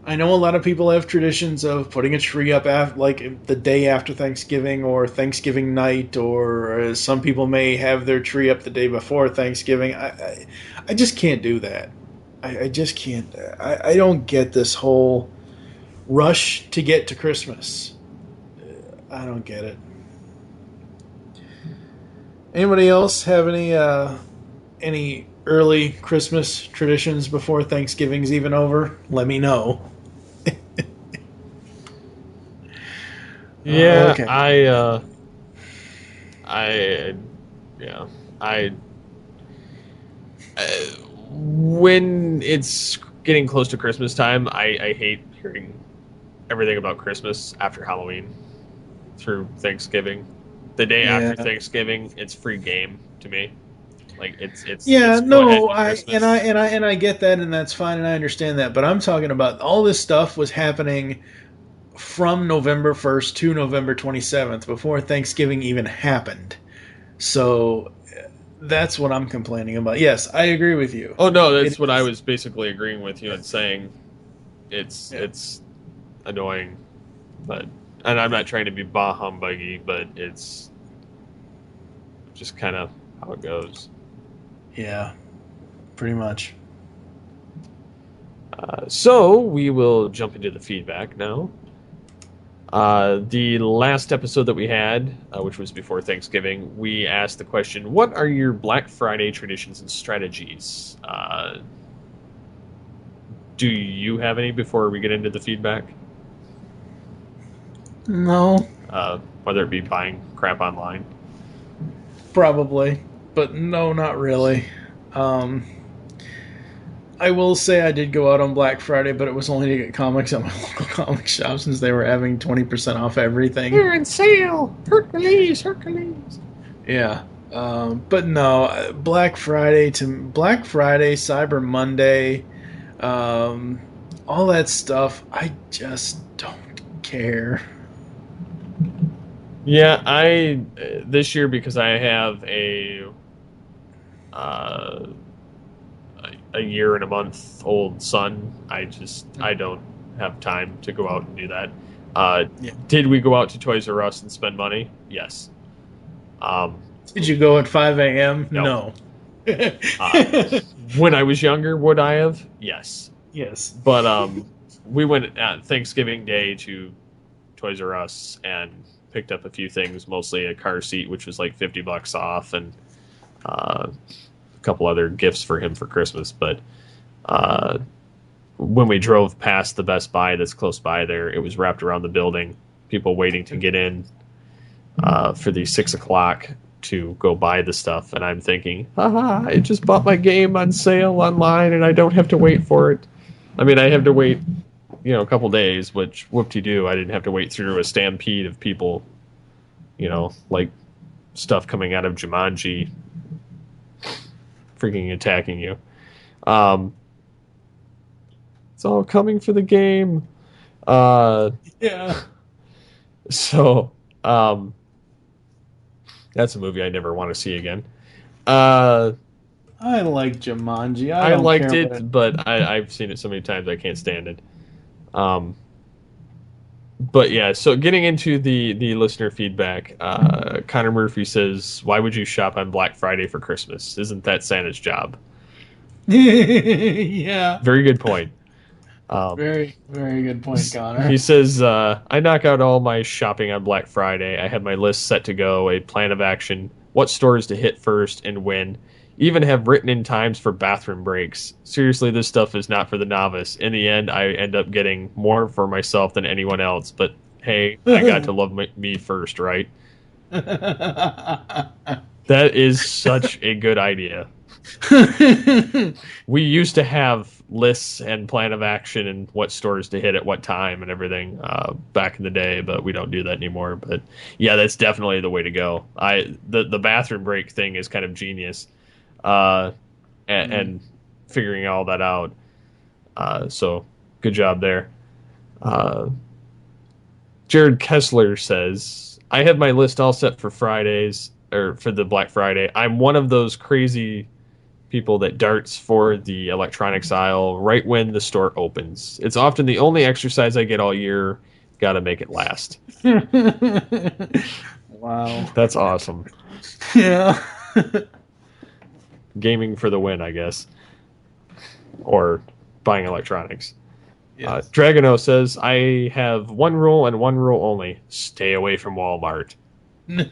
I know a lot of people have traditions of putting a tree up like the day after Thanksgiving or Thanksgiving night, or some people may have their tree up the day before Thanksgiving. I just can't do that. I just can't. I don't get this whole rush to get to Christmas. I don't get it. Anybody else have any early Christmas traditions before Thanksgiving's even over? Let me know. Yeah, okay. When it's getting close to Christmas time, I hate hearing everything about Christmas after Halloween through Thanksgiving. The day after Thanksgiving, it's free game to me. Like it's I get that, and that's fine, and I understand that. But I'm talking about all this stuff was happening from November 1st to November 27th before Thanksgiving even happened. So That's what I'm complaining about. Yes, I agree with you. Oh no, that's what I was basically agreeing with you and saying. It's annoying, and I'm not trying to be bah humbuggy, but it's just kind of how it goes. Yeah, pretty much. So we will jump into the feedback now. The last episode that we had, which was before Thanksgiving, we asked the question, what are your Black Friday traditions and strategies? Do you have any before we get into the feedback? No. Whether it be buying crap online? Probably. But no, not really. I will say I did go out on Black Friday, but it was only to get comics at my local comic shop since they were having 20% off everything. They're in sale! Hercules! Yeah. But no, Black Friday, Cyber Monday, all that stuff, I just don't care. Yeah, this year, because I have a year and a month old son, I don't have time to go out and do that. Yeah. Did we go out to Toys R Us and spend money? Yes. Did you go at 5 a.m.? No. No. When I was younger, would I have? Yes. Yes. But we went at Thanksgiving Day to Toys R Us and picked up a few things, mostly a car seat, which was like $50 off, and a couple other gifts for him for Christmas. But when we drove past the Best Buy that's close by there, it was wrapped around the building, people waiting to get in for the 6 o'clock to go buy the stuff. And I'm thinking, haha, I just bought my game on sale online and I don't have to wait for it. I mean, I have to wait, a couple days, which whoop-de-doo, I didn't have to wait through a stampede of people, like stuff coming out of Jumanji freaking attacking you. It's all coming for the game. Yeah. So, that's a movie I never want to see again. I like Jumanji. I liked it, but I've seen it so many times I can't stand it. But yeah, so getting into the listener feedback, Connor Murphy says, why would you shop on Black Friday for Christmas? Isn't that Santa's job? Yeah. Very good point. Very, very good point, Connor. He says, I knock out all my shopping on Black Friday. I have my list set to go, a plan of action, what stores to hit first and when. Even have written in times for bathroom breaks. Seriously, this stuff is not for the novice. In the end, I end up getting more for myself than anyone else. But hey, I got to love me first, right? That is such a good idea. We used to have lists and plan of action and what stores to hit at what time and everything back in the day, but we don't do that anymore. But yeah, that's definitely the way to go. The bathroom break thing is kind of genius. And figuring all that out. So good job there. Jared Kessler says, I have my list all set for Fridays, or for the Black Friday. I'm one of those crazy people that darts for the electronics aisle right when the store opens. It's often the only exercise I get all year. Gotta make it last. Wow. That's awesome. Yeah. Gaming for the win, I guess. Or buying electronics. Yes. Dragono says, I have one rule and one rule only. Stay away from Walmart. I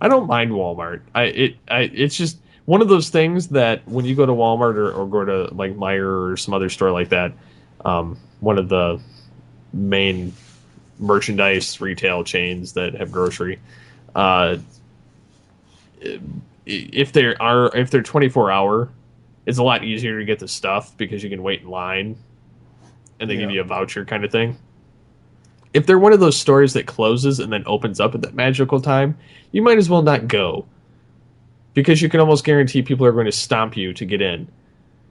don't mind Walmart. It's just one of those things that when you go to Walmart or go to like Meijer or some other store like that, one of the main merchandise retail chains that have grocery, if they're 24-hour, it's a lot easier to get the stuff because you can wait in line and they give you a voucher kind of thing. If they're one of those stores that closes and then opens up at that magical time, you might as well not go because you can almost guarantee people are going to stomp you to get in.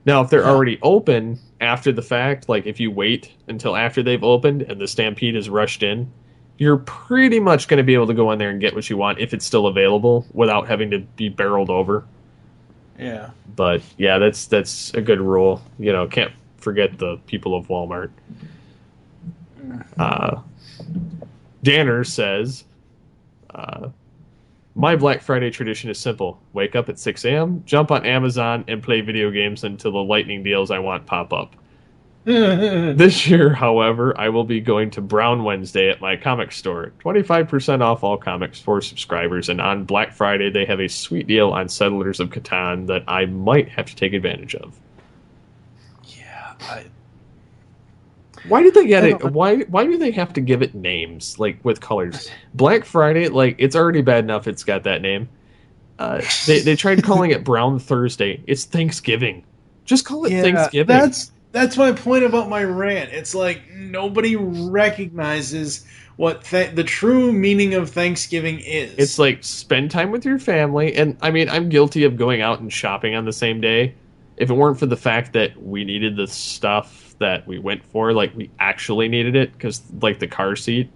Now, if they're already open after the fact, like if you wait until after they've opened and the stampede is rushed in, you're pretty much going to be able to go in there and get what you want if it's still available without having to be barreled over. Yeah. But yeah, that's a good rule. Can't forget the people of Walmart. Danner says, my Black Friday tradition is simple. Wake up at 6 a.m., jump on Amazon, and play video games until the lightning deals I want pop up. This year, however, I will be going to Brown Wednesday at my comic store. 25% off all comics for subscribers, and on Black Friday they have a sweet deal on Settlers of Catan that I might have to take advantage of. Yeah, Why did they get it? Why do they have to give it names, like, with colors? Black Friday, like, it's already bad enough it's got that name. They tried calling it Brown Thursday. It's Thanksgiving. Just call it Thanksgiving. That's my point about my rant. It's like nobody recognizes what the true meaning of Thanksgiving is. It's like, spend time with your family. And, I mean, I'm guilty of going out and shopping on the same day. If it weren't for the fact that we needed the stuff that we went for, like, we actually needed it, because, like, the car seat.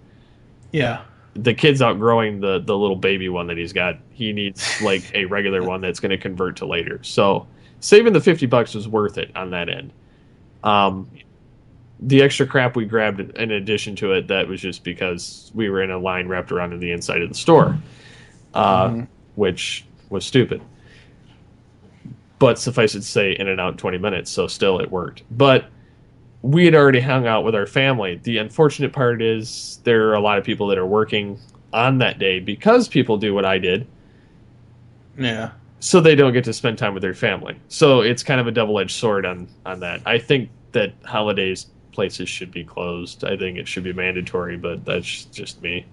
Yeah. The kid's outgrowing the little baby one that he's got. He needs, like, a regular one that's going to convert to later. So, saving the $50 was worth it on that end. The extra crap we grabbed in addition to it, that was just because we were in a line wrapped around in the inside of the store, which was stupid. But suffice it to say, in and out in 20 minutes, so still it worked. But we had already hung out with our family. The unfortunate part is there are a lot of people that are working on that day because people do what I did. Yeah. So they don't get to spend time with their family. So it's kind of a double-edged sword on that. I think that holidays places should be closed. I think it should be mandatory, but that's just me.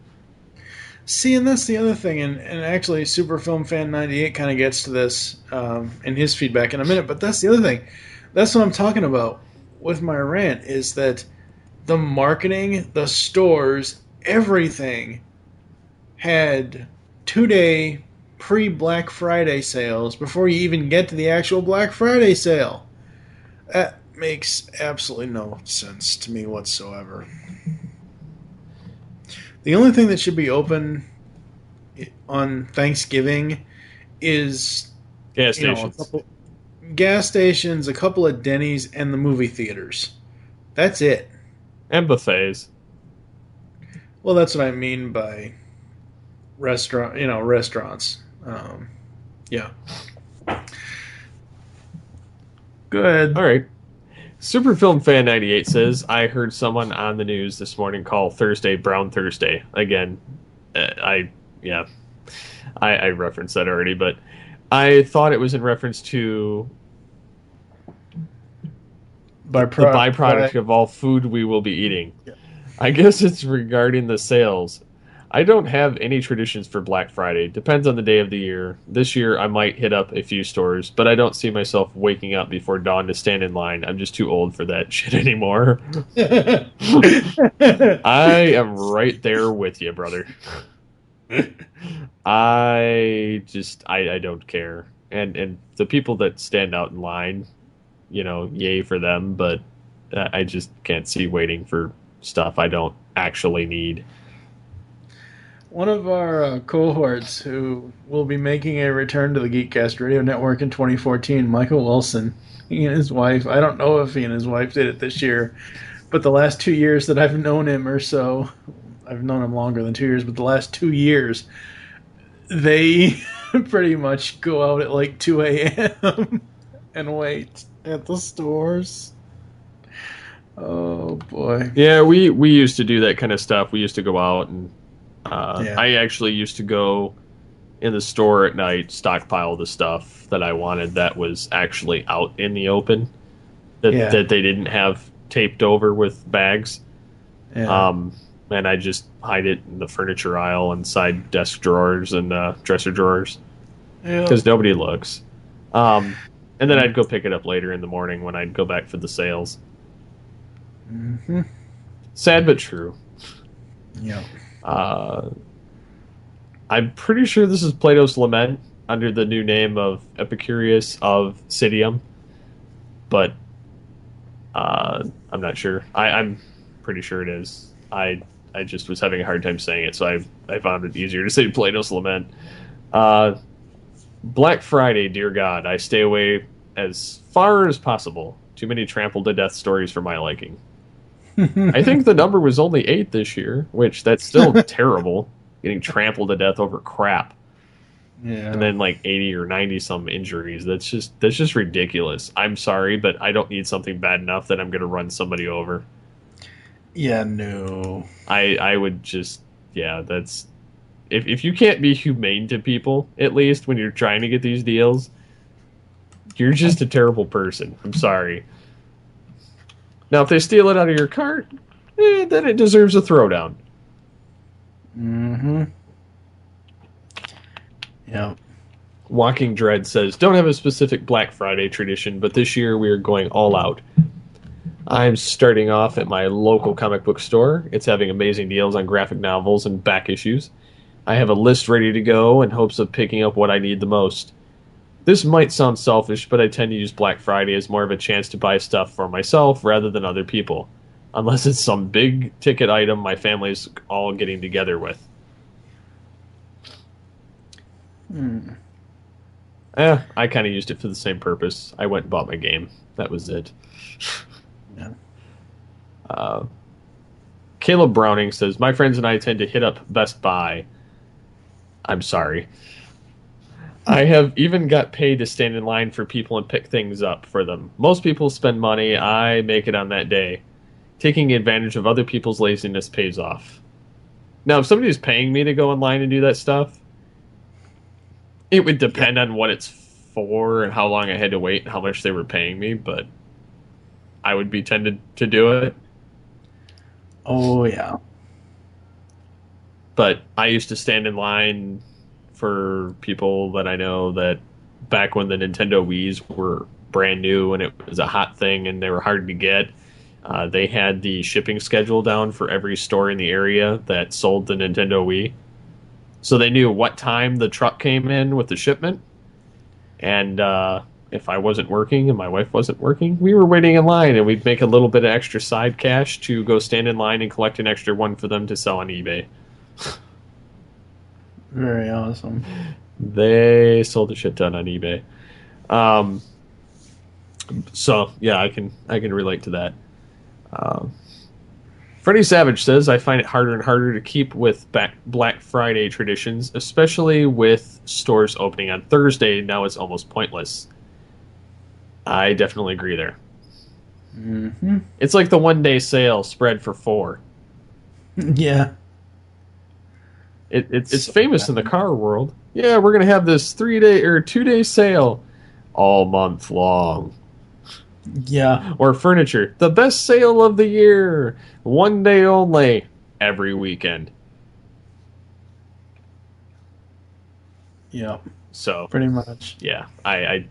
See, and that's the other thing, and actually Super Film Fan 98 kind of gets to this in his feedback in a minute, but that's the other thing. That's what I'm talking about with my rant, is that the marketing, the stores, everything had 2-day pre-Black Friday sales before you even get to the actual Black Friday sale. That makes absolutely no sense to me whatsoever. The only thing that should be open on Thanksgiving is Gas stations. a couple gas stations, a couple of Denny's, and the movie theaters. That's it. And buffets. Well, that's what I mean by restaurants. Yeah. Good. All right. Superfilm Fan 98 says, I heard someone on the news this morning call Thursday Brown Thursday. Again, I referenced that already, but I thought it was in reference to the byproduct of all food we will be eating. Yeah. I guess it's regarding the sales. I don't have any traditions for Black Friday. Depends on the day of the year. This year, I might hit up a few stores, but I don't see myself waking up before dawn to stand in line. I'm just too old for that shit anymore. I am right there with you, brother. I don't care. And the people that stand out in line, yay for them, but I just can't see waiting for stuff I don't actually need. One of our cohorts who will be making a return to the Geekcast Radio Network in 2014, Michael Wilson, he and his wife, I don't know if he and his wife did it this year, but the last 2 years that I've known him or so, I've known him longer than 2 years, but the last 2 years, they pretty much go out at like 2 a.m. and wait at the stores. Oh, boy. Yeah, we used to do that kind of stuff. We used to go out and I actually used to go in the store at night, stockpile the stuff that I wanted that was actually out in the open, that they didn't have taped over with bags. Yeah. And I just hide it in the furniture aisle inside desk drawers and dresser drawers because nobody looks. And then I'd go pick it up later in the morning when I'd go back for the sales. Mm-hmm. Sad but true. Yeah. I'm pretty sure this is Plato's Lament under the new name of Epicurus of Sidium, but I'm not sure. I'm pretty sure it is. I I just was having a hard time saying it, so I found it easier to say Plato's Lament. Black Friday, dear God, I stay away as far as possible. Too many trampled to death stories for my liking. I think the number was only 8 this year, which that's still terrible. Getting trampled to death over crap. Yeah. And then like 80 or 90 some injuries. That's just ridiculous. I'm sorry, but I don't need something bad enough that I'm going to run somebody over. Yeah, no. I would just, yeah, that's... If you can't be humane to people, at least, when you're trying to get these deals, you're just a terrible person. I'm sorry. Now, if they steal it out of your cart, then it deserves a throwdown. Mm-hmm. Yep. Walking Dread says, don't have a specific Black Friday tradition, but this year we are going all out. I'm starting off at my local comic book store. It's having amazing deals on graphic novels and back issues. I have a list ready to go in hopes of picking up what I need the most. This might sound selfish, but I tend to use Black Friday as more of a chance to buy stuff for myself rather than other people. Unless it's some big ticket item my family's all getting together with. I kind of used it for the same purpose. I went and bought my game. That was it. Yeah. Caleb Browning says, my friends and I tend to hit up Best Buy. I'm sorry. I have even got paid to stand in line for people and pick things up for them. Most people spend money. I make it on that day. Taking advantage of other people's laziness pays off. Now, if somebody's paying me to go in line and do that stuff, it would depend on what it's for and how long I had to wait and how much they were paying me, but I would be tempted to do it. Oh, yeah. But I used to stand in line for people that I know that back when the Nintendo Wiis were brand new and it was a hot thing and they were hard to get, they had the shipping schedule down for every store in the area that sold the Nintendo Wii. So they knew what time the truck came in with the shipment. And if I wasn't working and my wife wasn't working, we were waiting in line and we'd make a little bit of extra side cash to go stand in line and collect an extra one for them to sell on eBay. Very awesome. They sold a shit ton on eBay. So yeah, I can relate to that. Freddie Savage says, I find it harder and harder to keep with Black Friday traditions, especially with stores opening on Thursday. Now it's almost pointless. I definitely agree there. Mm-hmm. It's like the one-day sale spread for 4. Yeah. It's so famous in the car world. Yeah, we're going to have this 3-day or 2-day sale all month long. Yeah. Or furniture. The best sale of the year. 1 day only. Every weekend. Yeah. So. Pretty much. Yeah. I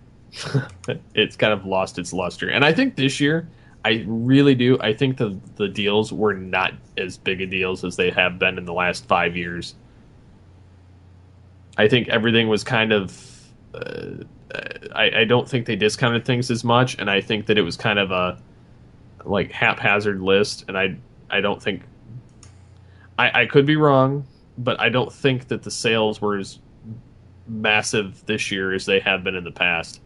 it's kind of lost its luster. And I think this year, I really do. I think the deals were not as big a deals as they have been in the last 5 years. I think everything was kind of... I don't think they discounted things as much, and I think that it was kind of a like haphazard list, and I don't think... I could be wrong, but I don't think that the sales were as massive this year as they have been in the past.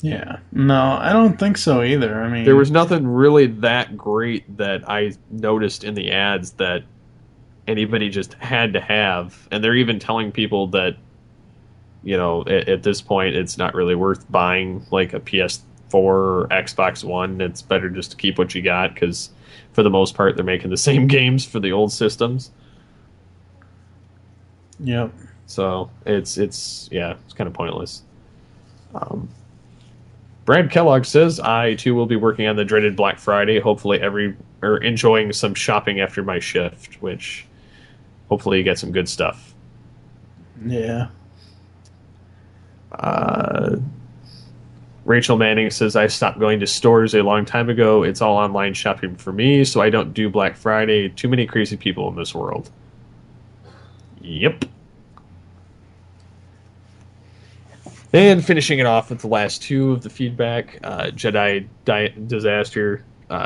Yeah. No, I don't think so either. I mean, there was nothing really that great that I noticed in the ads that anybody just had to have. And they're even telling people that, you know, at this point, it's not really worth buying like a PS4 or Xbox One. It's better just to keep what you got because for the most part, they're making the same games for the old systems. Yep. So it's kind of pointless. Brad Kellogg says, I too will be working on the dreaded Black Friday, hopefully enjoying some shopping after my shift, which hopefully you get some good stuff. Yeah. Rachel Manning says, I stopped going to stores a long time ago. It's all online shopping for me, so I don't do Black Friday. Too many crazy people in this world. Yep. And finishing it off with the last two of the feedback, Jedi Disaster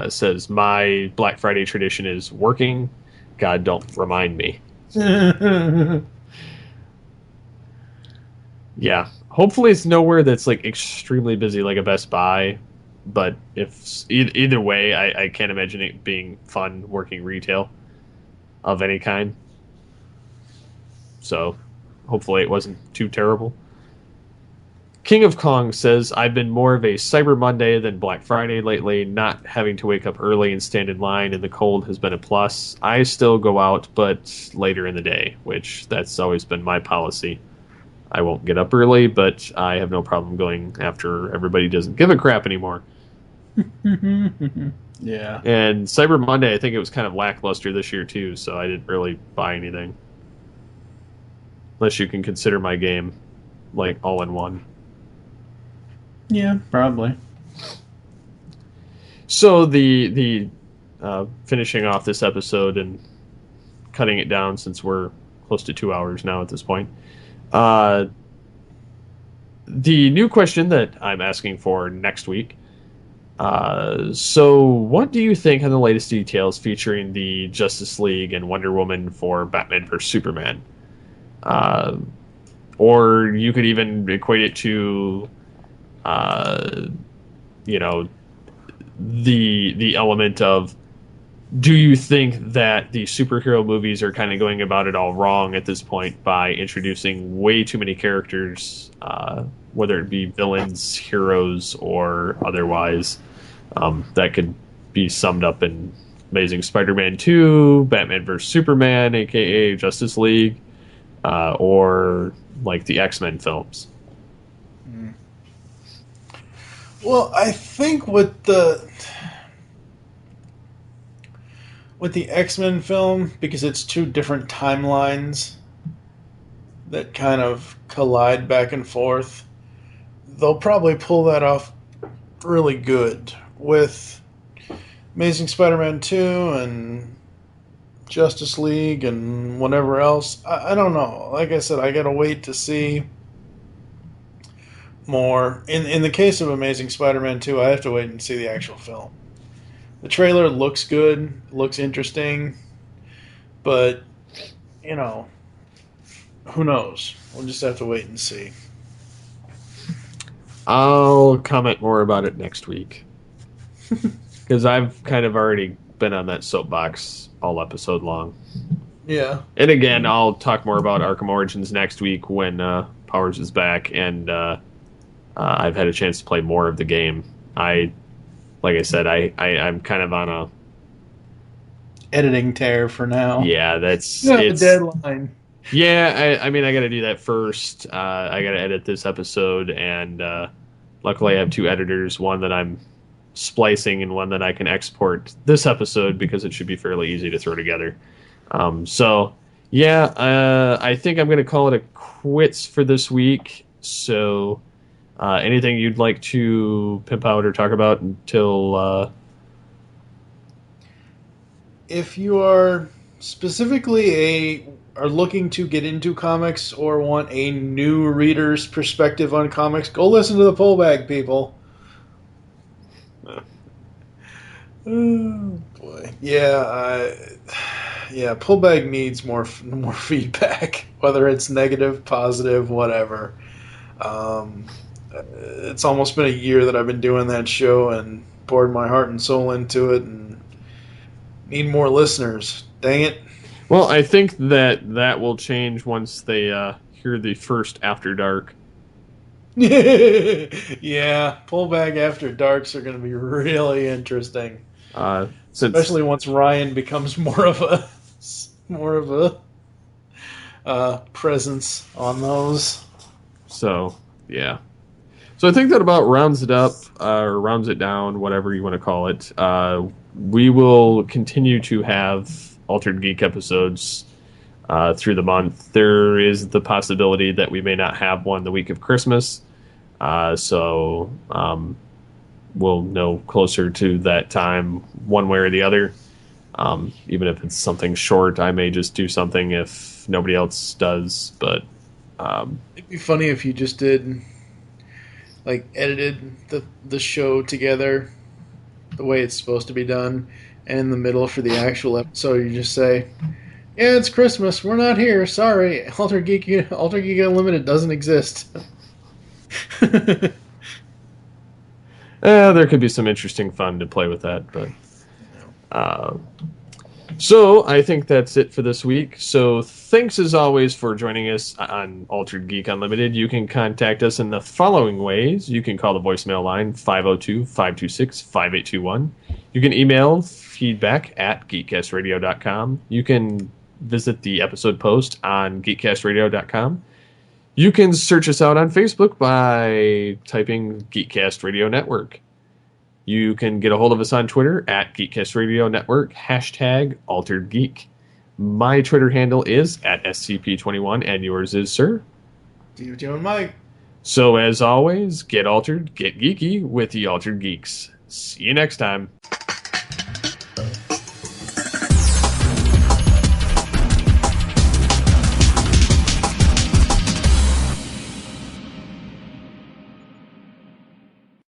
says, my Black Friday tradition is working. God, don't remind me. Yeah. Hopefully it's nowhere that's like extremely busy like a Best Buy. But if either way, I can't imagine it being fun working retail of any kind. So hopefully it wasn't too terrible. King of Kong says, I've been more of a Cyber Monday than Black Friday lately. Not having to wake up early and stand in line in the cold has been a plus. I still go out, but later in the day, which that's always been my policy. I won't get up early, but I have no problem going after everybody doesn't give a crap anymore. Yeah. And Cyber Monday, I think it was kind of lackluster this year, too, so I didn't really buy anything. Unless you can consider my game, like, all in one. Yeah, probably. So the finishing off this episode and cutting it down since we're close to 2 hours now at this point. The new question that I'm asking for next week. So what do you think on the latest details featuring the Justice League and Wonder Woman for Batman vs Superman? Or you could even equate it to the element of, do you think that the superhero movies are kind of going about it all wrong at this point by introducing way too many characters, whether it be villains, heroes, or otherwise? That could be summed up in Amazing Spider-Man 2, Batman vs. Superman, aka Justice League, or like the X-Men films. Well, I think with the X-Men film, because it's two different timelines that kind of collide back and forth, they'll probably pull that off really good. With Amazing Spider-Man 2 and Justice League and whatever else, I don't know. Like I said, I gotta wait to see more. In the case of Amazing Spider-Man 2, I have to wait and see the actual film. The trailer looks good, looks interesting, but, who knows? We'll just have to wait and see. I'll comment more about it next week. Because I've kind of already been on that soapbox all episode long. Yeah. And again, I'll talk more about Arkham Origins next week when Powers is back and I've had a chance to play more of the game. Like I said, I'm kind of on a editing tear for now. Yeah, it's a deadline. Yeah, I mean, I got to do that first. I got to edit this episode, and luckily I have two editors, one that I'm splicing and one that I can export this episode because it should be fairly easy to throw together. So, yeah, I think I'm going to call it a quits for this week. So, anything you'd like to pimp out or talk about until... If you are specifically are looking to get into comics or want a new reader's perspective on comics, go listen to the Pullbag, people. Oh boy, yeah, Pullbag needs more feedback, whether it's negative, positive, whatever. It's almost been a year that I've been doing that show and poured my heart and soul into it, and need more listeners. Dang it. Well, I think that will change once they hear the first After Dark. Yeah, Pullback After Darks are going to be really interesting. Especially once Ryan becomes more of a presence on those. So, yeah. So I think that about rounds it up, or rounds it down, whatever you want to call it. We will continue to have Altered Geek episodes through the month. There is the possibility that we may not have one the week of Christmas. So we'll know closer to that time one way or the other. Even if it's something short, I may just do something if nobody else does. But it'd be funny if you just did, like, edited the show together the way it's supposed to be done, and in the middle for the actual episode, you just say, "Yeah, it's Christmas. We're not here. Sorry, Alter Geek Unlimited doesn't exist." There could be some interesting fun to play with that, but so I think that's it for this week. So thanks as always for joining us on Altered Geek Unlimited. You can contact us in the following ways. You can call the voicemail line 502-526-5821. You can email feedback@geekcastradio.com. You can visit the episode post on geekcastradio.com. You can search us out on Facebook by typing Geekcast Radio Network. You can get a hold of us on Twitter at Geekcast Radio Network, #AlteredGeek. My Twitter handle is @SCP21, and yours is, sir? TFG1 Mike. So as always, get altered, get geeky with the Altered Geeks. See you next time.